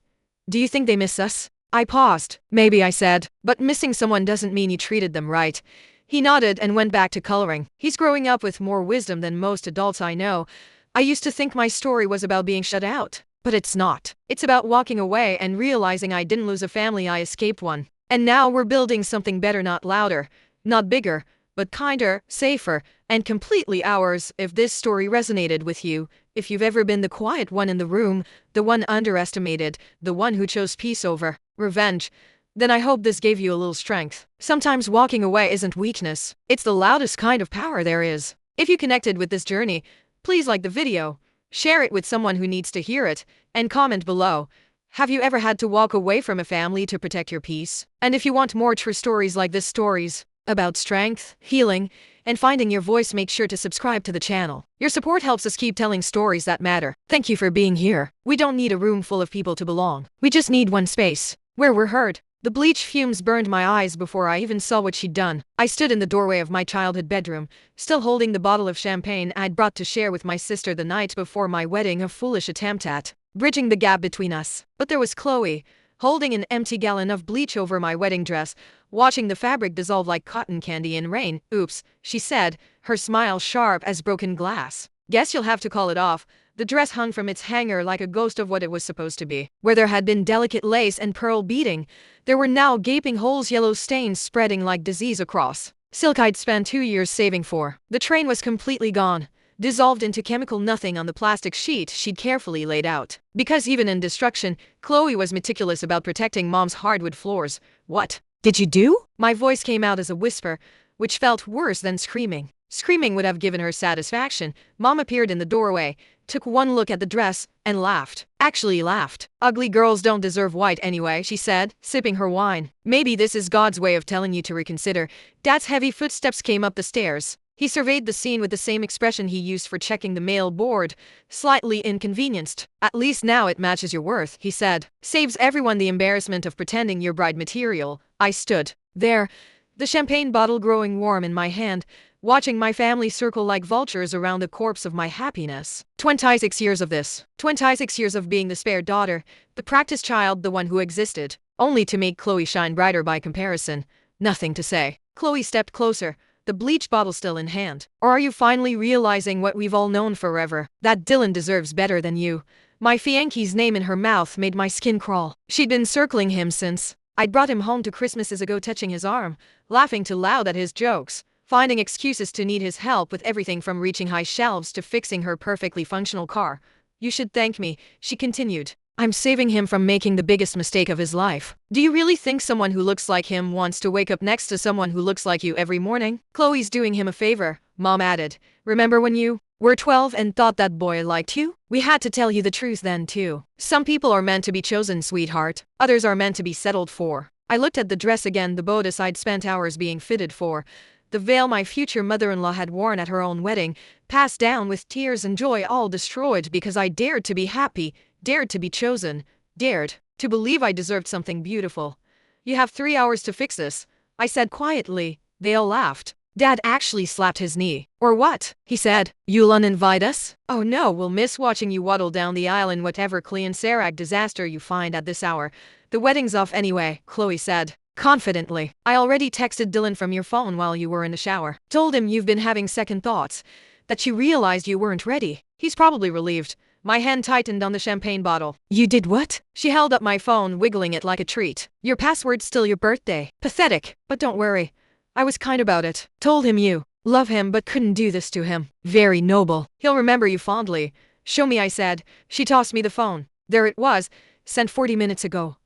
"Do you think they miss us?" I paused. Maybe, I said, but missing someone doesn't mean you treated them right. He nodded and went back to coloring. He's growing up with more wisdom than most adults I know. I used to think my story was about being shut out. But it's not. It's about walking away and realizing I didn't lose a family, I escaped one. And now we're building something better, not louder, not bigger, but kinder, safer, and completely ours. If this story resonated with you, if you've ever been the quiet one in the room, the one underestimated, the one who chose peace over revenge, then I hope this gave you a little strength. Sometimes walking away isn't weakness. It's the loudest kind of power there is. If you connected with this journey, please like the video. Share it with someone who needs to hear it, and comment below. Have you ever had to walk away from a family to protect your peace? And if you want more true stories like this, stories about strength, healing, and finding your voice, make sure to subscribe to the channel. Your support helps us keep telling stories that matter. Thank you for being here. We don't need a room full of people to belong. We just need one space where we're heard. The bleach fumes burned my eyes before I even saw what she'd done. I stood in the doorway of my childhood bedroom, still holding the bottle of champagne I'd brought to share with my sister the night before my wedding, a foolish attempt at bridging the gap between us. But there was Chloe, holding an empty gallon of bleach over my wedding dress, watching the fabric dissolve like cotton candy in rain. "Oops," she said, her smile sharp as broken glass. "Guess you'll have to call it off." The dress hung from its hanger like a ghost of what it was supposed to be. Where there had been delicate lace and pearl beading, there were now gaping holes, yellow stains spreading like disease across silk I'd spent 2 years saving for. The train was completely gone, dissolved into chemical nothing on the plastic sheet she'd carefully laid out. Because even in destruction, Chloe was meticulous about protecting Mom's hardwood floors. "What did you do?" My voice came out as a whisper, which felt worse than screaming. Screaming would have given her satisfaction. Mom appeared in the doorway, took one look at the dress, and laughed. Actually laughed. "Ugly girls don't deserve white anyway," she said, sipping her wine. "Maybe this is God's way of telling you to reconsider." Dad's heavy footsteps came up the stairs. He surveyed the scene with the same expression he used for checking the mail board, slightly inconvenienced. "At least now it matches your worth," he said. "Saves everyone the embarrassment of pretending you're bride material." I stood there, the champagne bottle growing warm in my hand, watching my family circle like vultures around the corpse of my happiness. 26 years of this. 26 years of being the spare daughter, the practice child, the one who existed, only to make Chloe shine brighter by comparison. Nothing to say. Chloe stepped closer, the bleach bottle still in hand. "Or are you finally realizing what we've all known forever? That Dylan deserves better than you." My fiance's name in her mouth made my skin crawl. She'd been circling him since I'd brought him home 2 Christmases ago, touching his arm, laughing too loud at his jokes, finding excuses to need his help with everything from reaching high shelves to fixing her perfectly functional car. "You should thank me," she continued. "I'm saving him from making the biggest mistake of his life." "Do you really think someone who looks like him wants to wake up next to someone who looks like you every morning?" "Chloe's doing him a favor," Mom added. "Remember when you were 12 and thought that boy liked you? We had to tell you the truth then too. Some people are meant to be chosen, sweetheart. Others are meant to be settled for." I looked at the dress again, the bodice I'd spent hours being fitted for, the veil my future mother-in-law had worn at her own wedding, passed down with tears and joy, all destroyed because I dared to be happy, dared to be chosen, dared to believe I deserved something beautiful. "You have 3 hours to fix this," I said quietly. They all laughed. Dad actually slapped his knee. "Or what?" he said. "You'll uninvite us?" "Oh no, we'll miss watching you waddle down the aisle in whatever Clean-Sarag disaster you find at this hour. The wedding's off anyway," Chloe said confidently. "I already texted Dylan from your phone while you were in the shower. Told him you've been having second thoughts, that you realized you weren't ready. He's probably relieved. My hand tightened on the champagne bottle. You did what? She held up my phone, wiggling it like a treat. Your password's still your birthday. Pathetic. But don't worry. I was kind about it. Told him you love him but couldn't do this to him. Very noble. He'll remember you fondly. Show me, I said. She tossed me the phone. There it was, sent 40 minutes ago.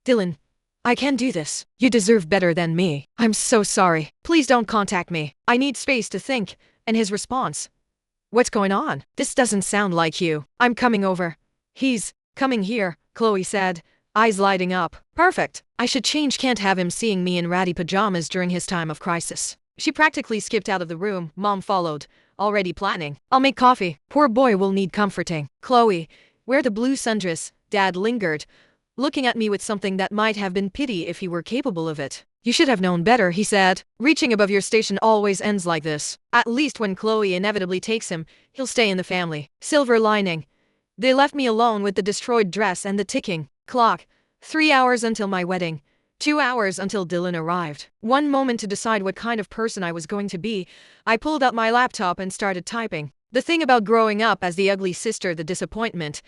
Dylan, I can do this. You deserve better than me. I'm so sorry. Please don't contact me. I need space to think. And his response. What's going on? This doesn't sound like you. I'm coming over. He's coming here, Chloe said, eyes lighting up. Perfect. I should change. Can't have him seeing me in ratty pajamas during his time of crisis. She practically skipped out of the room. Mom followed, already planning. I'll make coffee. Poor boy will need comforting. Chloe, wear the blue sundress. Dad lingered, looking at me with something that might have been pity if he were capable of it. You should have known better, he said. Reaching above your station always ends like this. At least when Chloe inevitably takes him, he'll stay in the family. Silver lining. They left me alone with the destroyed dress and the ticking clock. 3 hours until my wedding. 2 hours until Dylan arrived. 1 moment to decide what kind of person I was going to be. I pulled out my laptop and started typing. The thing about growing up as the ugly sister, the disappointment,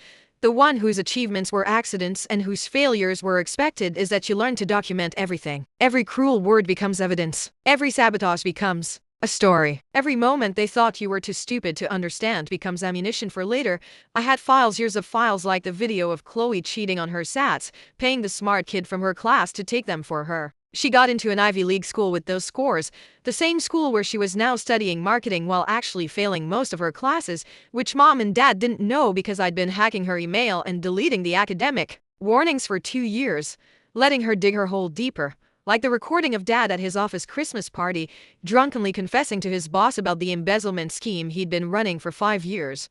the one whose achievements were accidents and whose failures were expected, is that you learn to document everything. Every cruel word becomes evidence. Every sabotage becomes a story. Every moment they thought you were too stupid to understand becomes ammunition for later. I had files, years of files, like the video of Chloe cheating on her SATs, paying the smart kid from her class to take them for her. She got into an Ivy League school with those scores, the same school where she was now studying marketing while actually failing most of her classes, which Mom and Dad didn't know because I'd been hacking her email and deleting the academic warnings for 2 years, letting her dig her hole deeper. Like the recording of Dad at his office Christmas party, drunkenly confessing to his boss about the embezzlement scheme he'd been running for 5 years.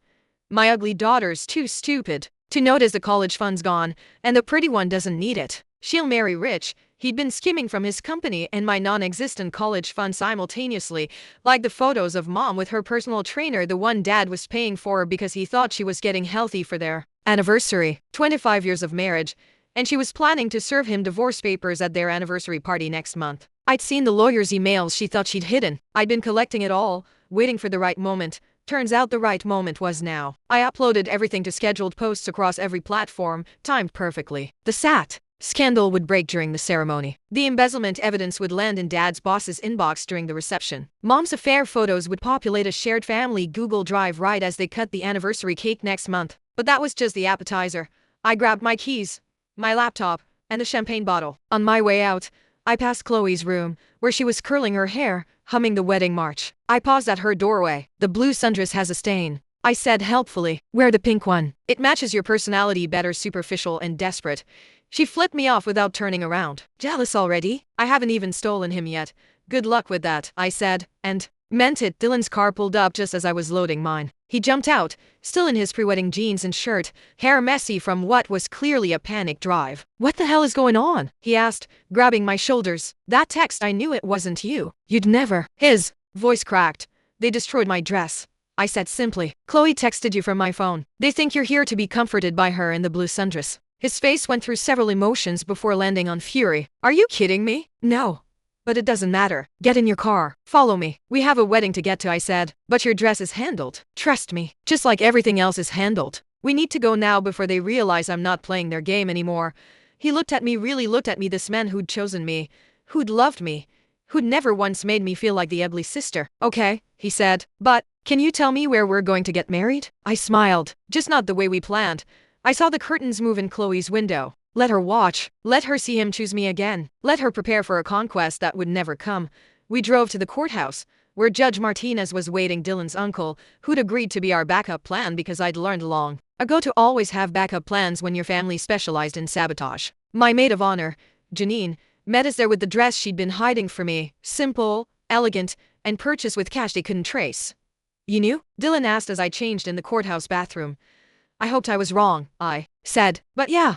My ugly daughter's too stupid to notice the college fund's gone, and the pretty one doesn't need it. She'll marry rich. He'd been skimming from his company and my non-existent college fund simultaneously, like the photos of Mom with her personal trainer, the one Dad was paying for because he thought she was getting healthy for their anniversary. 25 years of marriage, and she was planning to serve him divorce papers at their anniversary party next month. I'd seen the lawyer's emails she thought she'd hidden. I'd been collecting it all, waiting for the right moment. Turns out the right moment was now. I uploaded everything to scheduled posts across every platform, timed perfectly. The SAT scandal would break during the ceremony. The embezzlement evidence would land in Dad's boss's inbox during the reception. Mom's affair photos would populate a shared family Google Drive right as they cut the anniversary cake next month. But that was just the appetizer. I grabbed my keys, my laptop, and the champagne bottle. On my way out, I passed Chloe's room, where she was curling her hair, humming the wedding march. I paused at her doorway. The blue sundress has a stain, I said helpfully. Wear the pink one. It matches your personality better, superficial and desperate. She flipped me off without turning around. Jealous already? I haven't even stolen him yet. Good luck with that, I said, and meant it. Dylan's car pulled up just as I was loading mine. He jumped out, still in his pre-wedding jeans and shirt, hair messy from what was clearly a panic drive. What the hell is going on? He asked, grabbing my shoulders. That text, I knew it wasn't you. You'd never. His voice cracked. They destroyed my dress, I said simply. Chloe texted you from my phone. They think you're here to be comforted by her in the blue sundress. His face went through several emotions before landing on fury. Are you kidding me? No. But it doesn't matter. Get in your car. Follow me. We have a wedding to get to, I said. But your dress is handled. Trust me. Just like everything else is handled. We need to go now before they realize I'm not playing their game anymore. He looked at me, really looked at me, this man who'd chosen me, who'd loved me, who'd never once made me feel like the ugly sister. Okay, he said. But can you tell me where we're going to get married? I smiled. Just not the way we planned. I saw the curtains move in Chloe's window. Let her watch. Let her see him choose me again. Let her prepare for a conquest that would never come. We drove to the courthouse, where Judge Martinez was waiting, Dylan's uncle, who'd agreed to be our backup plan because I'd learned long ago to always have backup plans when your family specialized in sabotage. My maid of honor, Janine, met us there with the dress she'd been hiding for me. Simple, elegant, and purchased with cash they couldn't trace. You knew? Dylan asked as I changed in the courthouse bathroom. I hoped I was wrong, I said. But yeah,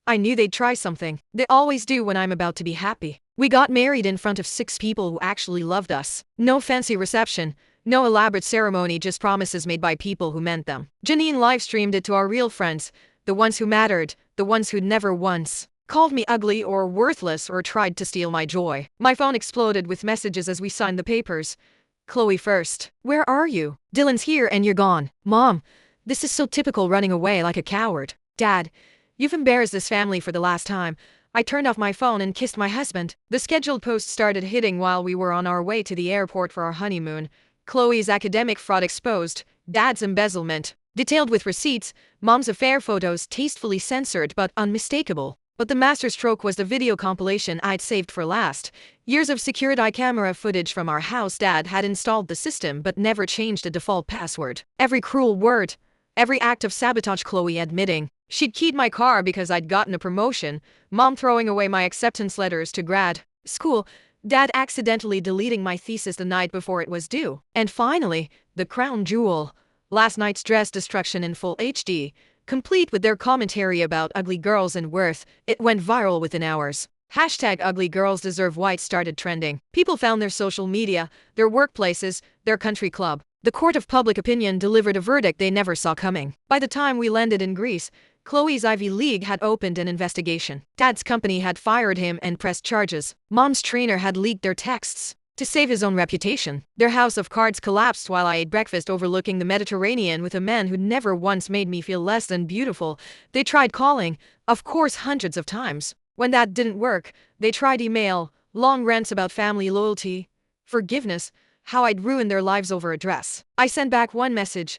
I knew they'd try something. They always do when I'm about to be happy. We got married in front of 6 people who actually loved us. No fancy reception, no elaborate ceremony, just promises made by people who meant them. Janine live-streamed it to our real friends, the ones who mattered, the ones who'd never once called me ugly or worthless or tried to steal my joy. My phone exploded with messages as we signed the papers. Chloe first. Where are you? Dylan's here and you're gone. Mom, This is so typical, running away like a coward. Dad, you've embarrassed this family for the last time. I turned off my phone and kissed my husband. The scheduled post started hitting while we were on our way to the airport for our honeymoon. Chloe's academic fraud exposed. Dad's embezzlement. Detailed with receipts. Mom's affair photos tastefully censored but unmistakable. But the masterstroke was the video compilation I'd saved for last. Years of secured camera footage from our house. Dad had installed the system but never changed the default password. Every cruel word. Every act of sabotage. Chloe admitting she'd keyed my car because I'd gotten a promotion. Mom throwing away my acceptance letters to grad school. Dad accidentally deleting my thesis the night before it was due. And finally, the crown jewel. Last night's dress destruction in full HD. Complete with their commentary about ugly girls and worth. It went viral within hours. Hashtag ugly girls deserve white started trending. People found their social media, their workplaces, their country club. The court of public opinion delivered a verdict they never saw coming. By the time we landed in Greece, Chloe's Ivy League had opened an investigation. Dad's company had fired him and pressed charges. Mom's trainer had leaked their texts to save his own reputation. Their house of cards collapsed while I ate breakfast overlooking the Mediterranean with a man who never once made me feel less than beautiful. They tried calling, of course, hundreds of times. When that didn't work, they tried email, long rants about family loyalty, forgiveness, how I'd ruined their lives over a dress. I sent back one message,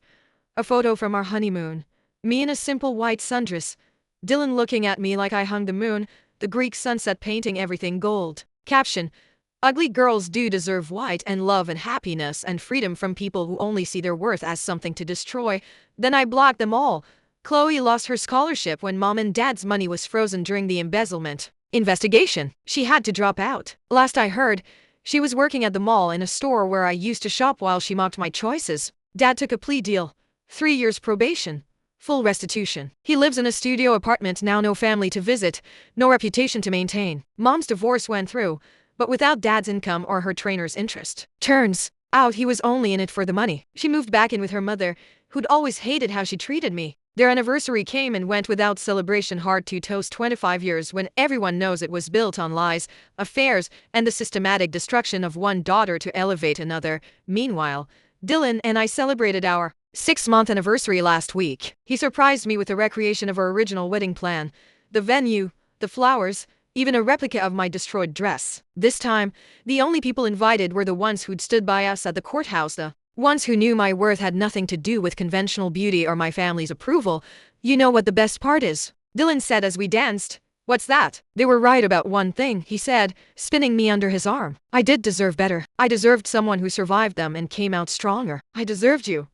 a photo from our honeymoon. Me in a simple white sundress. Dylan looking at me like I hung the moon, the Greek sunset painting everything gold. Caption: ugly girls do deserve white and love and happiness and freedom from people who only see their worth as something to destroy. Then I blocked them all. Chloe lost her scholarship when Mom and Dad's money was frozen during the embezzlement investigation. She had to drop out. Last I heard, she was working at the mall in a store where I used to shop while she mocked my choices. Dad took a plea deal. 3 years probation. Full restitution. He lives in a studio apartment now, no family to visit, no reputation to maintain. Mom's divorce went through, but without Dad's income or her trainer's interest. Turns out he was only in it for the money. She moved back in with her mother, who'd always hated how she treated me. Their anniversary came and went without celebration. Hard to toast 25 years when everyone knows it was built on lies, affairs, and the systematic destruction of one daughter to elevate another. Meanwhile, Dylan and I celebrated our 6-month anniversary last week. He surprised me with a recreation of our original wedding plan. The venue, the flowers, even a replica of my destroyed dress. This time, the only people invited were the ones who'd stood by us at the courthouse, the ones who knew my worth had nothing to do with conventional beauty or my family's approval. You know what the best part is? Dylan said as we danced. What's that? They were right about one thing, he said, spinning me under his arm. I did deserve better. I deserved someone who survived them and came out stronger. I deserved you.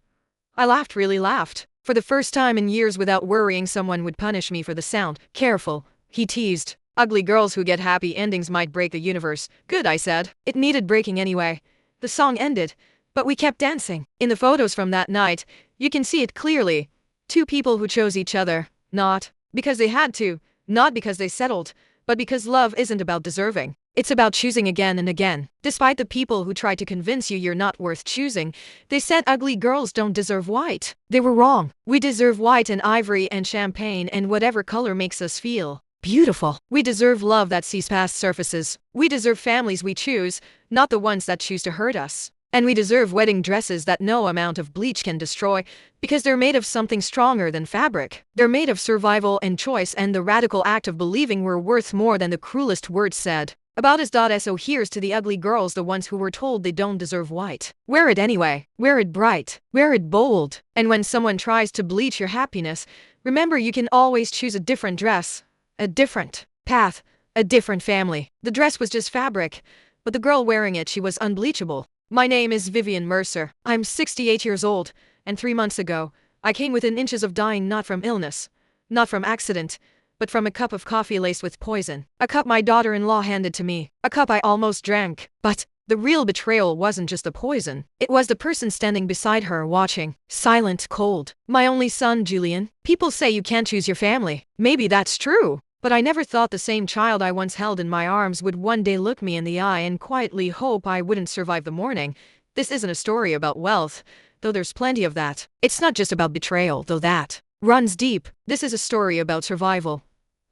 I laughed, really laughed. For the first time in years without worrying someone would punish me for the sound. Careful, he teased. Ugly girls who get happy endings might break the universe. Good, I said. It needed breaking anyway. The song ended, but we kept dancing. In the photos from that night, you can see it clearly. Two people who chose each other, not because they had to, not because they settled, but because love isn't about deserving. It's about choosing again and again. Despite the people who try to convince you you're not worth choosing, they said ugly girls don't deserve white. They were wrong. We deserve white and ivory and champagne and whatever color makes us feel beautiful. We deserve love that sees past surfaces. We deserve families we choose, not the ones that choose to hurt us. And we deserve wedding dresses that no amount of bleach can destroy, because they're made of something stronger than fabric. They're made of survival and choice and the radical act of believing we're worth more than the cruelest words said about us. So here's to the ugly girls, the ones who were told they don't deserve white. Wear it anyway. Wear it bright. Wear it bold. And when someone tries to bleach your happiness, remember you can always choose a different dress, a different path, a different family. The dress was just fabric, but the girl wearing it, she was unbleachable. My name is Vivian Mercer. I'm 68 years old, and 3 months ago, I came within inches of dying, not from illness, not from accident, but from a cup of coffee laced with poison. A cup my daughter-in-law handed to me. A cup I almost drank. But the real betrayal wasn't just the poison. It was the person standing beside her, watching, silent, cold. My only son, Julian. People say you can't choose your family. Maybe that's true. But I never thought the same child I once held in my arms would one day look me in the eye and quietly hope I wouldn't survive the morning. This isn't a story about wealth, though there's plenty of that. It's not just about betrayal, though that runs deep. This is a story about survival,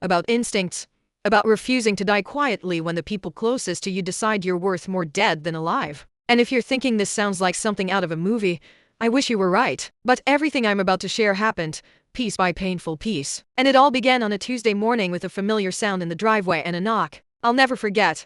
about instincts, about refusing to die quietly when the people closest to you decide you're worth more dead than alive. And if you're thinking this sounds like something out of a movie, I wish you were right. But everything I'm about to share happened, piece by painful piece. And it all began on a Tuesday morning with a familiar sound in the driveway and a knock. I'll never forget.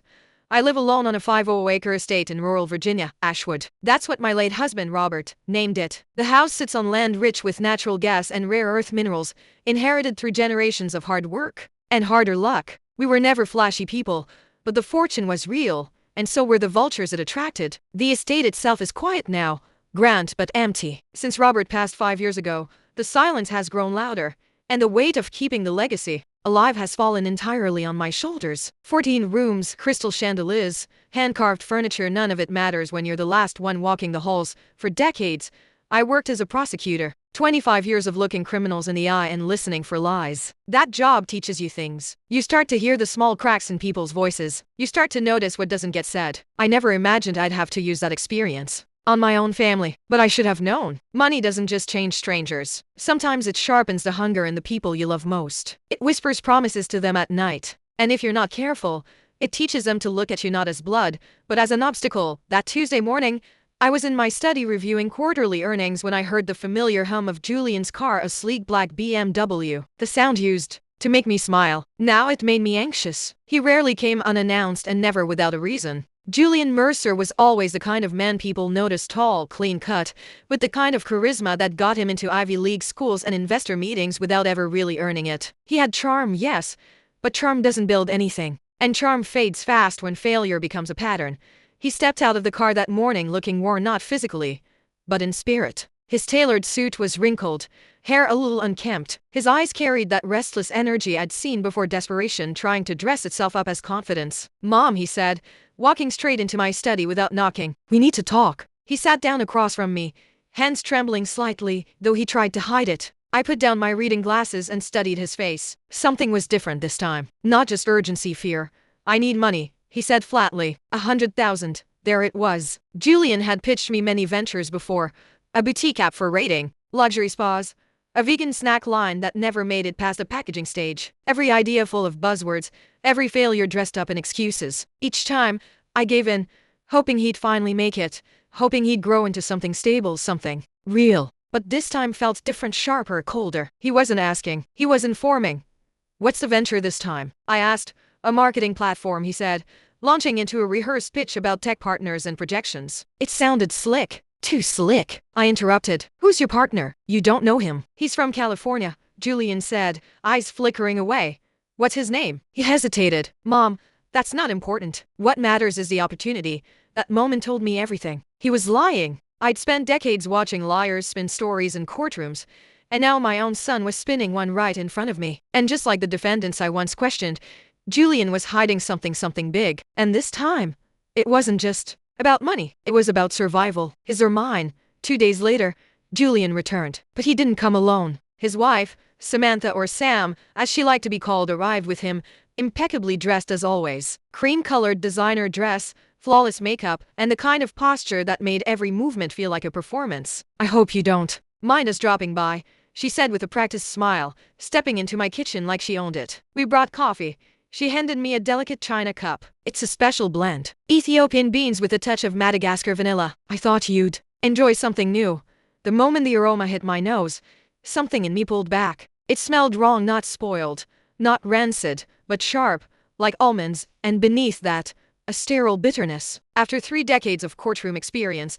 I live alone on a 50-acre estate in rural Virginia, Ashwood. That's what my late husband, Robert, named it. The house sits on land rich with natural gas and rare earth minerals, inherited through generations of hard work and harder luck. We were never flashy people, but the fortune was real, and so were the vultures it attracted. The estate itself is quiet now, grand but empty. Since Robert passed 5 years ago, the silence has grown louder, and the weight of keeping the legacy alive has fallen entirely on my shoulders. 14 rooms, crystal chandeliers, hand-carved furniture, none of it matters when you're the last one walking the halls. For decades, I worked as a prosecutor. 25 years of looking criminals in the eye and listening for lies. That job teaches you things. You start to hear the small cracks in people's voices. You start to notice what doesn't get said. I never imagined I'd have to use that experience on my own family, but I should have known. Money doesn't just change strangers. Sometimes it sharpens the hunger in the people you love most. It whispers promises to them at night. And if you're not careful, it teaches them to look at you not as blood, but as an obstacle. That Tuesday morning, I was in my study reviewing quarterly earnings when I heard the familiar hum of Julian's car, a sleek black BMW. The sound used to make me smile. Now it made me anxious. He rarely came unannounced and never without a reason. Julian Mercer was always the kind of man people noticed, tall, clean-cut, with the kind of charisma that got him into Ivy League schools and investor meetings without ever really earning it. He had charm, yes, but charm doesn't build anything, and charm fades fast when failure becomes a pattern. He stepped out of the car that morning looking worn, not physically, but in spirit. His tailored suit was wrinkled, hair a little unkempt. His eyes carried that restless energy I'd seen before, desperation trying to dress itself up as confidence. "Mom," he said, walking straight into my study without knocking. "We need to talk." He sat down across from me, hands trembling slightly, though he tried to hide it. I put down my reading glasses and studied his face. Something was different this time. Not just urgency, fear. "I need money," he said flatly. 100,000. There it was. Julian had pitched me many ventures before. A boutique app for rating, luxury spas, a vegan snack line that never made it past the packaging stage. Every idea full of buzzwords, every failure dressed up in excuses. Each time, I gave in, hoping he'd finally make it, hoping he'd grow into something stable, something real. But this time felt different, sharper, colder. He wasn't asking, he was informing. "What's the venture this time?" I asked. "A marketing platform," he said, launching into a rehearsed pitch about tech partners and projections. It sounded slick. Too slick. I interrupted. "Who's your partner? You don't know him." "He's from California," Julian said, eyes flickering away. "What's his name?" He hesitated. "Mom, that's not important. What matters is the opportunity." That moment told me everything. He was lying. I'd spent decades watching liars spin stories in courtrooms, and now my own son was spinning one right in front of me. And just like the defendants I once questioned, Julian was hiding something big. And this time, it wasn't just about money. It was about survival, his or mine. 2 days later, Julian returned. But he didn't come alone. His wife, Samantha, or Sam, as she liked to be called, arrived with him, impeccably dressed as always. Cream-colored designer dress, flawless makeup, and the kind of posture that made every movement feel like a performance. "I hope you don't mind us dropping by," she said with a practiced smile, stepping into my kitchen like she owned it. We brought coffee. She handed me a delicate china cup. "It's a special blend. Ethiopian beans with a touch of Madagascar vanilla. I thought you'd enjoy something new." The moment the aroma hit my nose, something in me pulled back. It smelled wrong, not spoiled, not rancid, but sharp, like almonds, and beneath that, a sterile bitterness. After 3 decades of courtroom experience,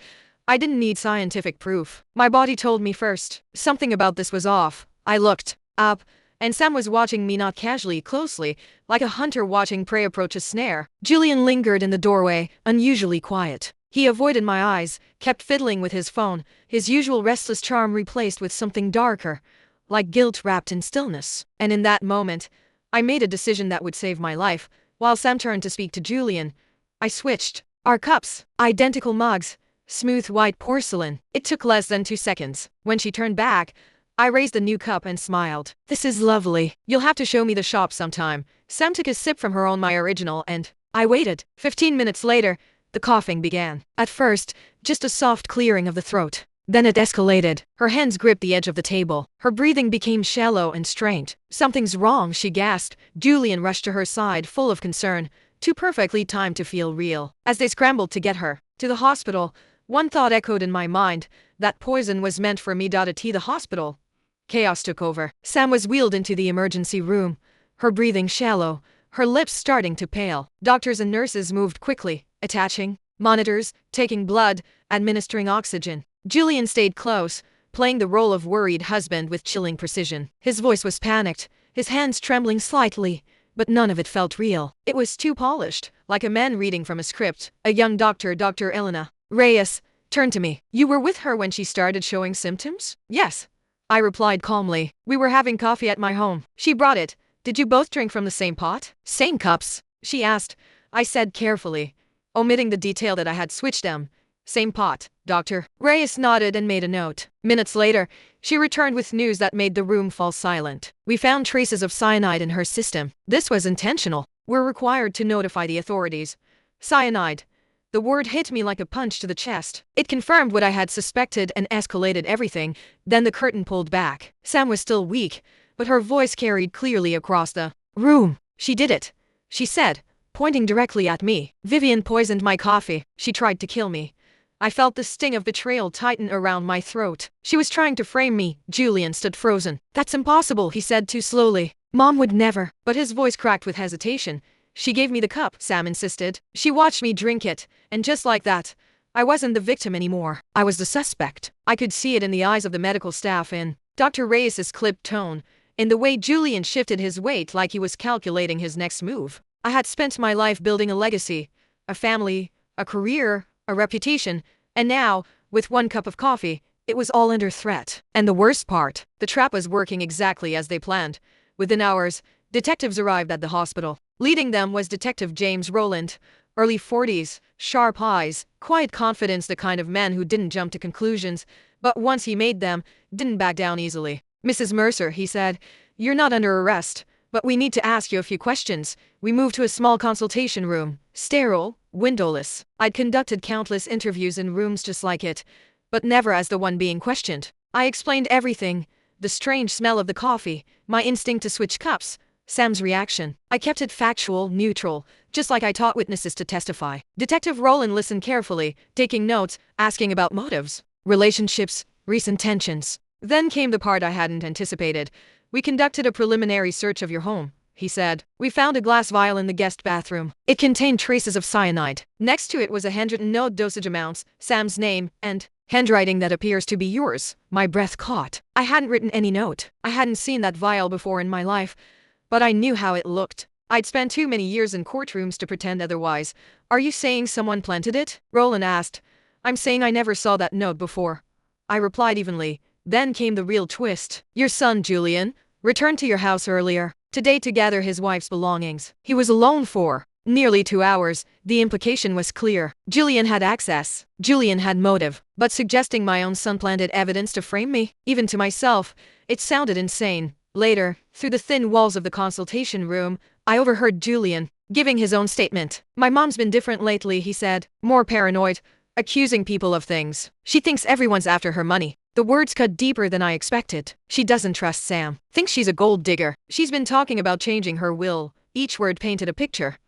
I didn't need scientific proof. My body told me first. Something about this was off. I looked up, and Sam was watching me, not casually, closely, like a hunter watching prey approach a snare. Julian lingered in the doorway, unusually quiet. He avoided my eyes, kept fiddling with his phone, his usual restless charm replaced with something darker, like guilt wrapped in stillness. And in that moment, I made a decision that would save my life. While Sam turned to speak to Julian, I switched. Our cups, identical mugs, smooth white porcelain. It took less than 2 seconds. When she turned back, I raised a new cup and smiled. "This is lovely. You'll have to show me the shop sometime." Sam took a sip from her own, my original, and I waited. 15 minutes later, the coughing began. At first, just a soft clearing of the throat. Then it escalated. Her hands gripped the edge of the table. Her breathing became shallow and strained. "Something's wrong," she gasped. Julian rushed to her side, full of concern, too perfectly timed to feel real. As they scrambled to get her to the hospital, One thought echoed in my mind: that poison was meant for me. At the hospital. Chaos took over. Sam was wheeled into the emergency room, her breathing shallow, her lips starting to pale. Doctors and nurses moved quickly, attaching monitors, taking blood, administering oxygen. Julian stayed close, playing the role of worried husband with chilling precision. His voice was panicked, his hands trembling slightly, but none of it felt real. It was too polished, like a man reading from a script. A young doctor, Dr. Elena Reyes, turned to me. "You were with her when she started showing symptoms?" "Yes," I replied calmly. "We were having coffee at my home. She brought it. Did you both drink from the same pot?" "Same cups?" she asked. I said carefully, omitting the detail that I had switched them. "Same pot, doctor." Reyes nodded and made a note. Minutes later, she returned with news that made the room fall silent. "We found traces of cyanide in her system. This was intentional. We're required to notify the authorities." Cyanide. The word hit me like a punch to the chest. It confirmed what I had suspected and escalated everything. Then the curtain pulled back. Sam was still weak, but her voice carried clearly across the room. "She did it," she said, pointing directly at me. "Vivian poisoned my coffee. She tried to kill me." I felt the sting of betrayal tighten around my throat. "She was trying to frame me." Julian stood frozen. "That's impossible," he said too slowly. "Mom would never." But his voice cracked with hesitation. "She gave me the cup," Sam insisted. "She watched me drink it, and just like that, I wasn't the victim anymore. I was the suspect." I could see it in the eyes of the medical staff, in Dr. Reyes's clipped tone, in the way Julian shifted his weight like he was calculating his next move. I had spent my life building a legacy, a family, a career, a reputation, and now, with one cup of coffee, it was all under threat. And the worst part, the trap was working exactly as they planned. Within hours, detectives arrived at the hospital. Leading them was Detective James Rowland, early 40s, sharp eyes, quiet confidence, the kind of man who didn't jump to conclusions, but once he made them, didn't back down easily. "Mrs. Mercer," he said, "you're not under arrest, but we need to ask you a few questions." We moved to a small consultation room, sterile, windowless. I'd conducted countless interviews in rooms just like it, but never as the one being questioned. I explained everything: the strange smell of the coffee, my instinct to switch cups, Sam's reaction. I kept it factual, neutral, just like I taught witnesses to testify. Detective Rowland listened carefully, taking notes, asking about motives, relationships, recent tensions. Then came the part I hadn't anticipated. "We conducted a preliminary search of your home," he said. "We found a glass vial in the guest bathroom. It contained traces of cyanide. Next to it was a handwritten note, dosage amounts, Sam's name, and handwriting that appears to be yours." My breath caught. I hadn't written any note. I hadn't seen that vial before in my life, but I knew how it looked. I'd spent too many years in courtrooms to pretend otherwise. "Are you saying someone planted it?" Rowland asked. "I'm saying I never saw that note before," I replied evenly. Then came the real twist. "Your son, Julian, returned to your house earlier today to gather his wife's belongings. He was alone for nearly 2 hours." The implication was clear. Julian had access. Julian had motive. But suggesting my own son planted evidence to frame me, even to myself, it sounded insane. Later, through the thin walls of the consultation room, I overheard Julian giving his own statement. "My mom's been different lately," he said. "More paranoid, accusing people of things. She thinks everyone's after her money." The words cut deeper than I expected. "She doesn't trust Sam. Thinks she's a gold digger. She's been talking about changing her will." Each word painted a picture.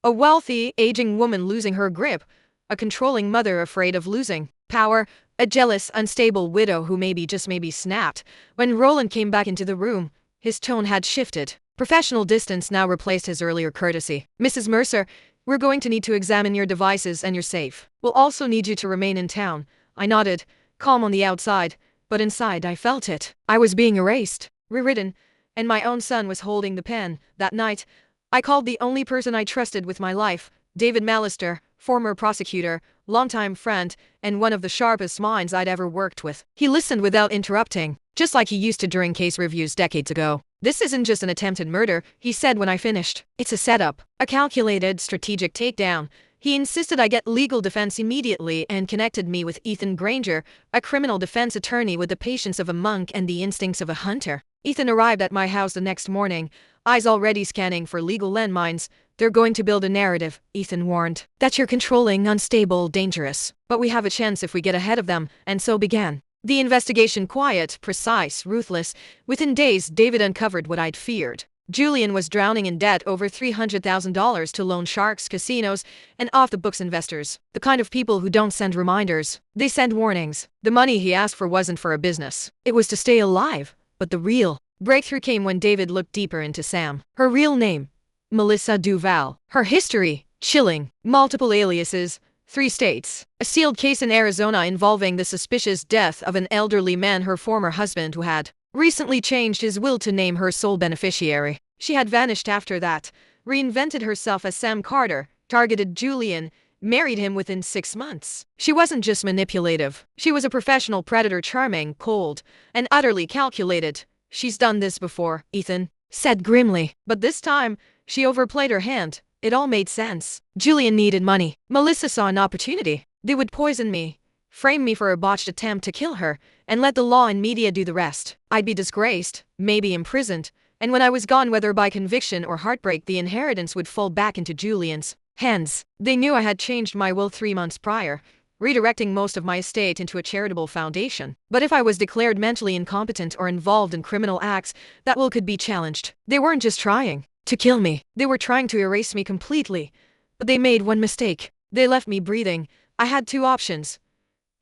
A wealthy, aging woman losing her grip. A controlling mother afraid of losing power. A jealous, unstable widow who maybe, just maybe, snapped. When Rowland came back into the room, his tone had shifted. Professional distance now replaced his earlier courtesy. "Mrs. Mercer, we're going to need to examine your devices and your safe. We'll also need you to remain in town." I nodded, calm on the outside, but inside I felt it. I was being erased, rewritten, and my own son was holding the pen. That night, I called the only person I trusted with my life, David Mallister, former prosecutor, longtime friend, and one of the sharpest minds I'd ever worked with. He listened without interrupting, just like he used to during case reviews decades ago. "This isn't just an attempted murder," he said when I finished. "It's a setup, a calculated, strategic takedown." He insisted I get legal defense immediately and connected me with Ethan Granger, a criminal defense attorney with the patience of a monk and the instincts of a hunter. Ethan arrived at my house the next morning, eyes already scanning for legal landmines. "They're going to build a narrative," Ethan warned. "That you're controlling, unstable, dangerous. But we have a chance if we get ahead of them." And so began the investigation, quiet, precise, ruthless. Within days, David uncovered what I'd feared. Julian was drowning in debt over $300,000 to loan sharks, casinos, and off-the-books investors. The kind of people who don't send reminders. They send warnings. The money he asked for wasn't for a business. It was to stay alive. But the real breakthrough came when David looked deeper into Sam. Her real name, Melissa Duval. Her history, chilling. Multiple aliases, 3 states. A sealed case in Arizona involving the suspicious death of an elderly man, her former husband, who had recently changed his will to name her sole beneficiary. She had vanished after that, reinvented herself as Sam Carter, targeted Julian, married him within 6 months. She wasn't just manipulative. She was a professional predator, charming, cold, and utterly calculated. She's done this before, Ethan said grimly. But this time, she overplayed her hand. It all made sense. Julian needed money. Melissa saw an opportunity. They would poison me, frame me for a botched attempt to kill her, and let the law and media do the rest. I'd be disgraced, maybe imprisoned, and when I was gone, whether by conviction or heartbreak, the inheritance would fall back into Julian's hands. They knew I had changed my will 3 months prior, redirecting most of my estate into a charitable foundation. But if I was declared mentally incompetent or involved in criminal acts, that will could be challenged. They weren't just trying to kill me. They were trying to erase me completely. But they made one mistake. They left me breathing. I had 2 options.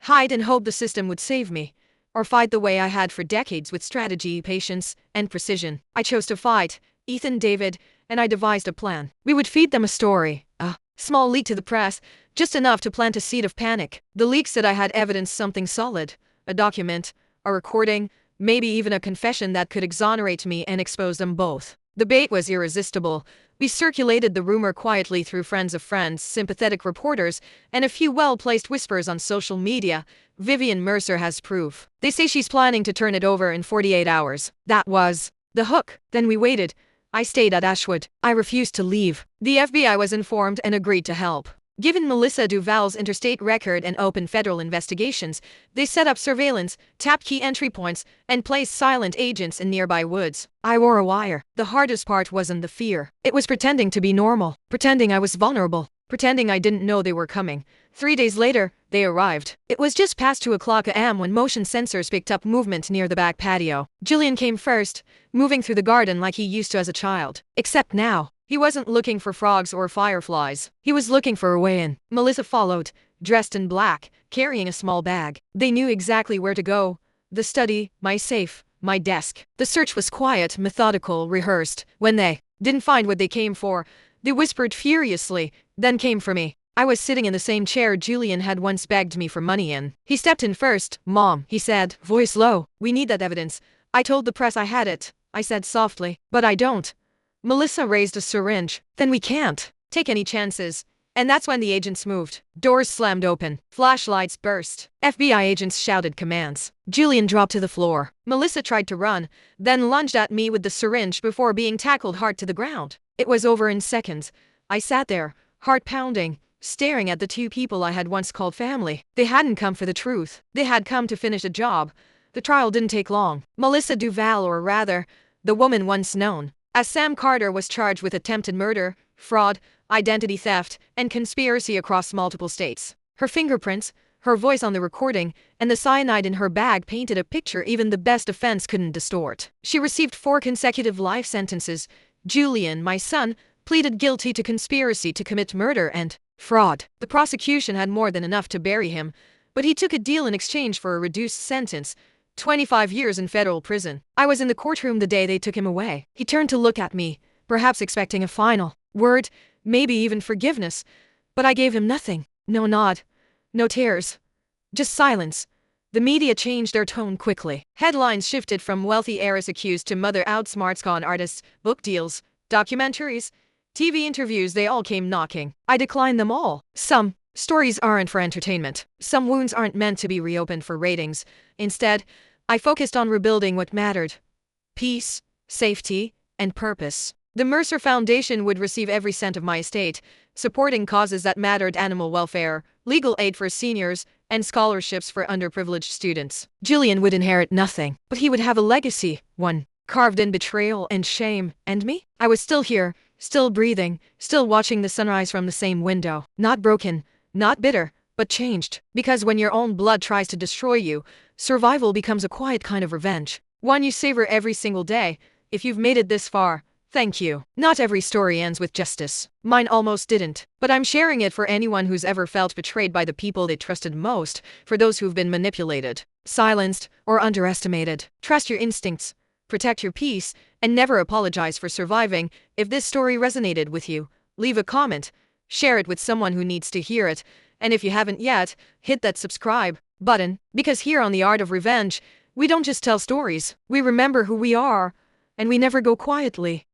Hide and hope the system would save me, or fight the way I had for decades with strategy, patience, and precision. I chose to fight, Ethan, David, and I devised a plan. We would feed them a story, a small leak to the press, just enough to plant a seed of panic. The leak said I had evidence, something solid, a document, a recording, maybe even a confession that could exonerate me and expose them both. The bait was irresistible. We circulated the rumor quietly through friends of friends, sympathetic reporters, and a few well-placed whispers on social media. Vivian Mercer has proof. They say she's planning to turn it over in 48 hours. That was the hook. Then we waited. I stayed at Ashwood. I refused to leave. The FBI was informed and agreed to help. Given Melissa Duval's interstate record and open federal investigations, they set up surveillance, tapped key entry points, and placed silent agents in nearby woods. I wore a wire. The hardest part wasn't the fear. It was pretending to be normal, pretending I was vulnerable, pretending I didn't know they were coming. 3 days later, they arrived. It was just past 2 a.m. when motion sensors picked up movement near the back patio. Julian came first, moving through the garden like he used to as a child. Except now, he wasn't looking for frogs or fireflies. He was looking for a way in. Melissa followed, dressed in black, carrying a small bag. They knew exactly where to go. The study, my safe, my desk. The search was quiet, methodical, rehearsed. When they didn't find what they came for, they whispered furiously, then came for me. I was sitting in the same chair Julian had once begged me for money in. He stepped in first. "Mom," he said, voice low, "we need that evidence. I told the press I had it," I said softly, "but I don't." Melissa raised a syringe. "Then we can't take any chances." And that's when the agents moved. Doors slammed open. Flashlights burst. FBI agents shouted commands. Julian dropped to the floor. Melissa tried to run, then lunged at me with the syringe before being tackled hard to the ground. It was over in seconds. I sat there, heart pounding, staring at the 2 people I had once called family. They hadn't come for the truth. They had come to finish a job. The trial didn't take long. Melissa Duval, or rather, the woman once known as Sam Carter, was charged with attempted murder, fraud, identity theft, and conspiracy across multiple states. Her fingerprints, her voice on the recording, and the cyanide in her bag painted a picture even the best defense couldn't distort. She received 4 consecutive life sentences. Julian, my son, pleaded guilty to conspiracy to commit murder and fraud. The prosecution had more than enough to bury him, but he took a deal in exchange for a reduced sentence. 25 years in federal prison. I was in the courtroom the day they took him away. He turned to look at me, perhaps expecting a final word, maybe even forgiveness. But I gave him nothing. No nod. No tears. Just silence. The media changed their tone quickly. Headlines shifted from wealthy heiress accused to mother outsmarts con artists, book deals, documentaries, TV interviews. They all came knocking. I declined them all. Some stories aren't for entertainment. Some wounds aren't meant to be reopened for ratings. Instead, I focused on rebuilding what mattered: peace, safety, and purpose. The Mercer Foundation would receive every cent of my estate, supporting causes that mattered: animal welfare, legal aid for seniors, and scholarships for underprivileged students. Julian would inherit nothing, but he would have a legacy, one carved in betrayal and shame. And me? I was still here, still breathing, still watching the sunrise from the same window. Not broken, not bitter, but changed. Because when your own blood tries to destroy you, survival becomes a quiet kind of revenge. One you savor every single day. If you've made it this far, Thank you. Not every story ends with justice. Mine almost didn't. But I'm sharing it for anyone who's ever felt betrayed by the people they trusted most, for those who've been manipulated, silenced, or underestimated. Trust your instincts, protect your peace, and never apologize for surviving. If this story resonated with you, leave a comment, share it with someone who needs to hear it, and if you haven't yet, hit that subscribe button, because here on The Art of Revenge, we don't just tell stories, we remember who we are, and we never go quietly.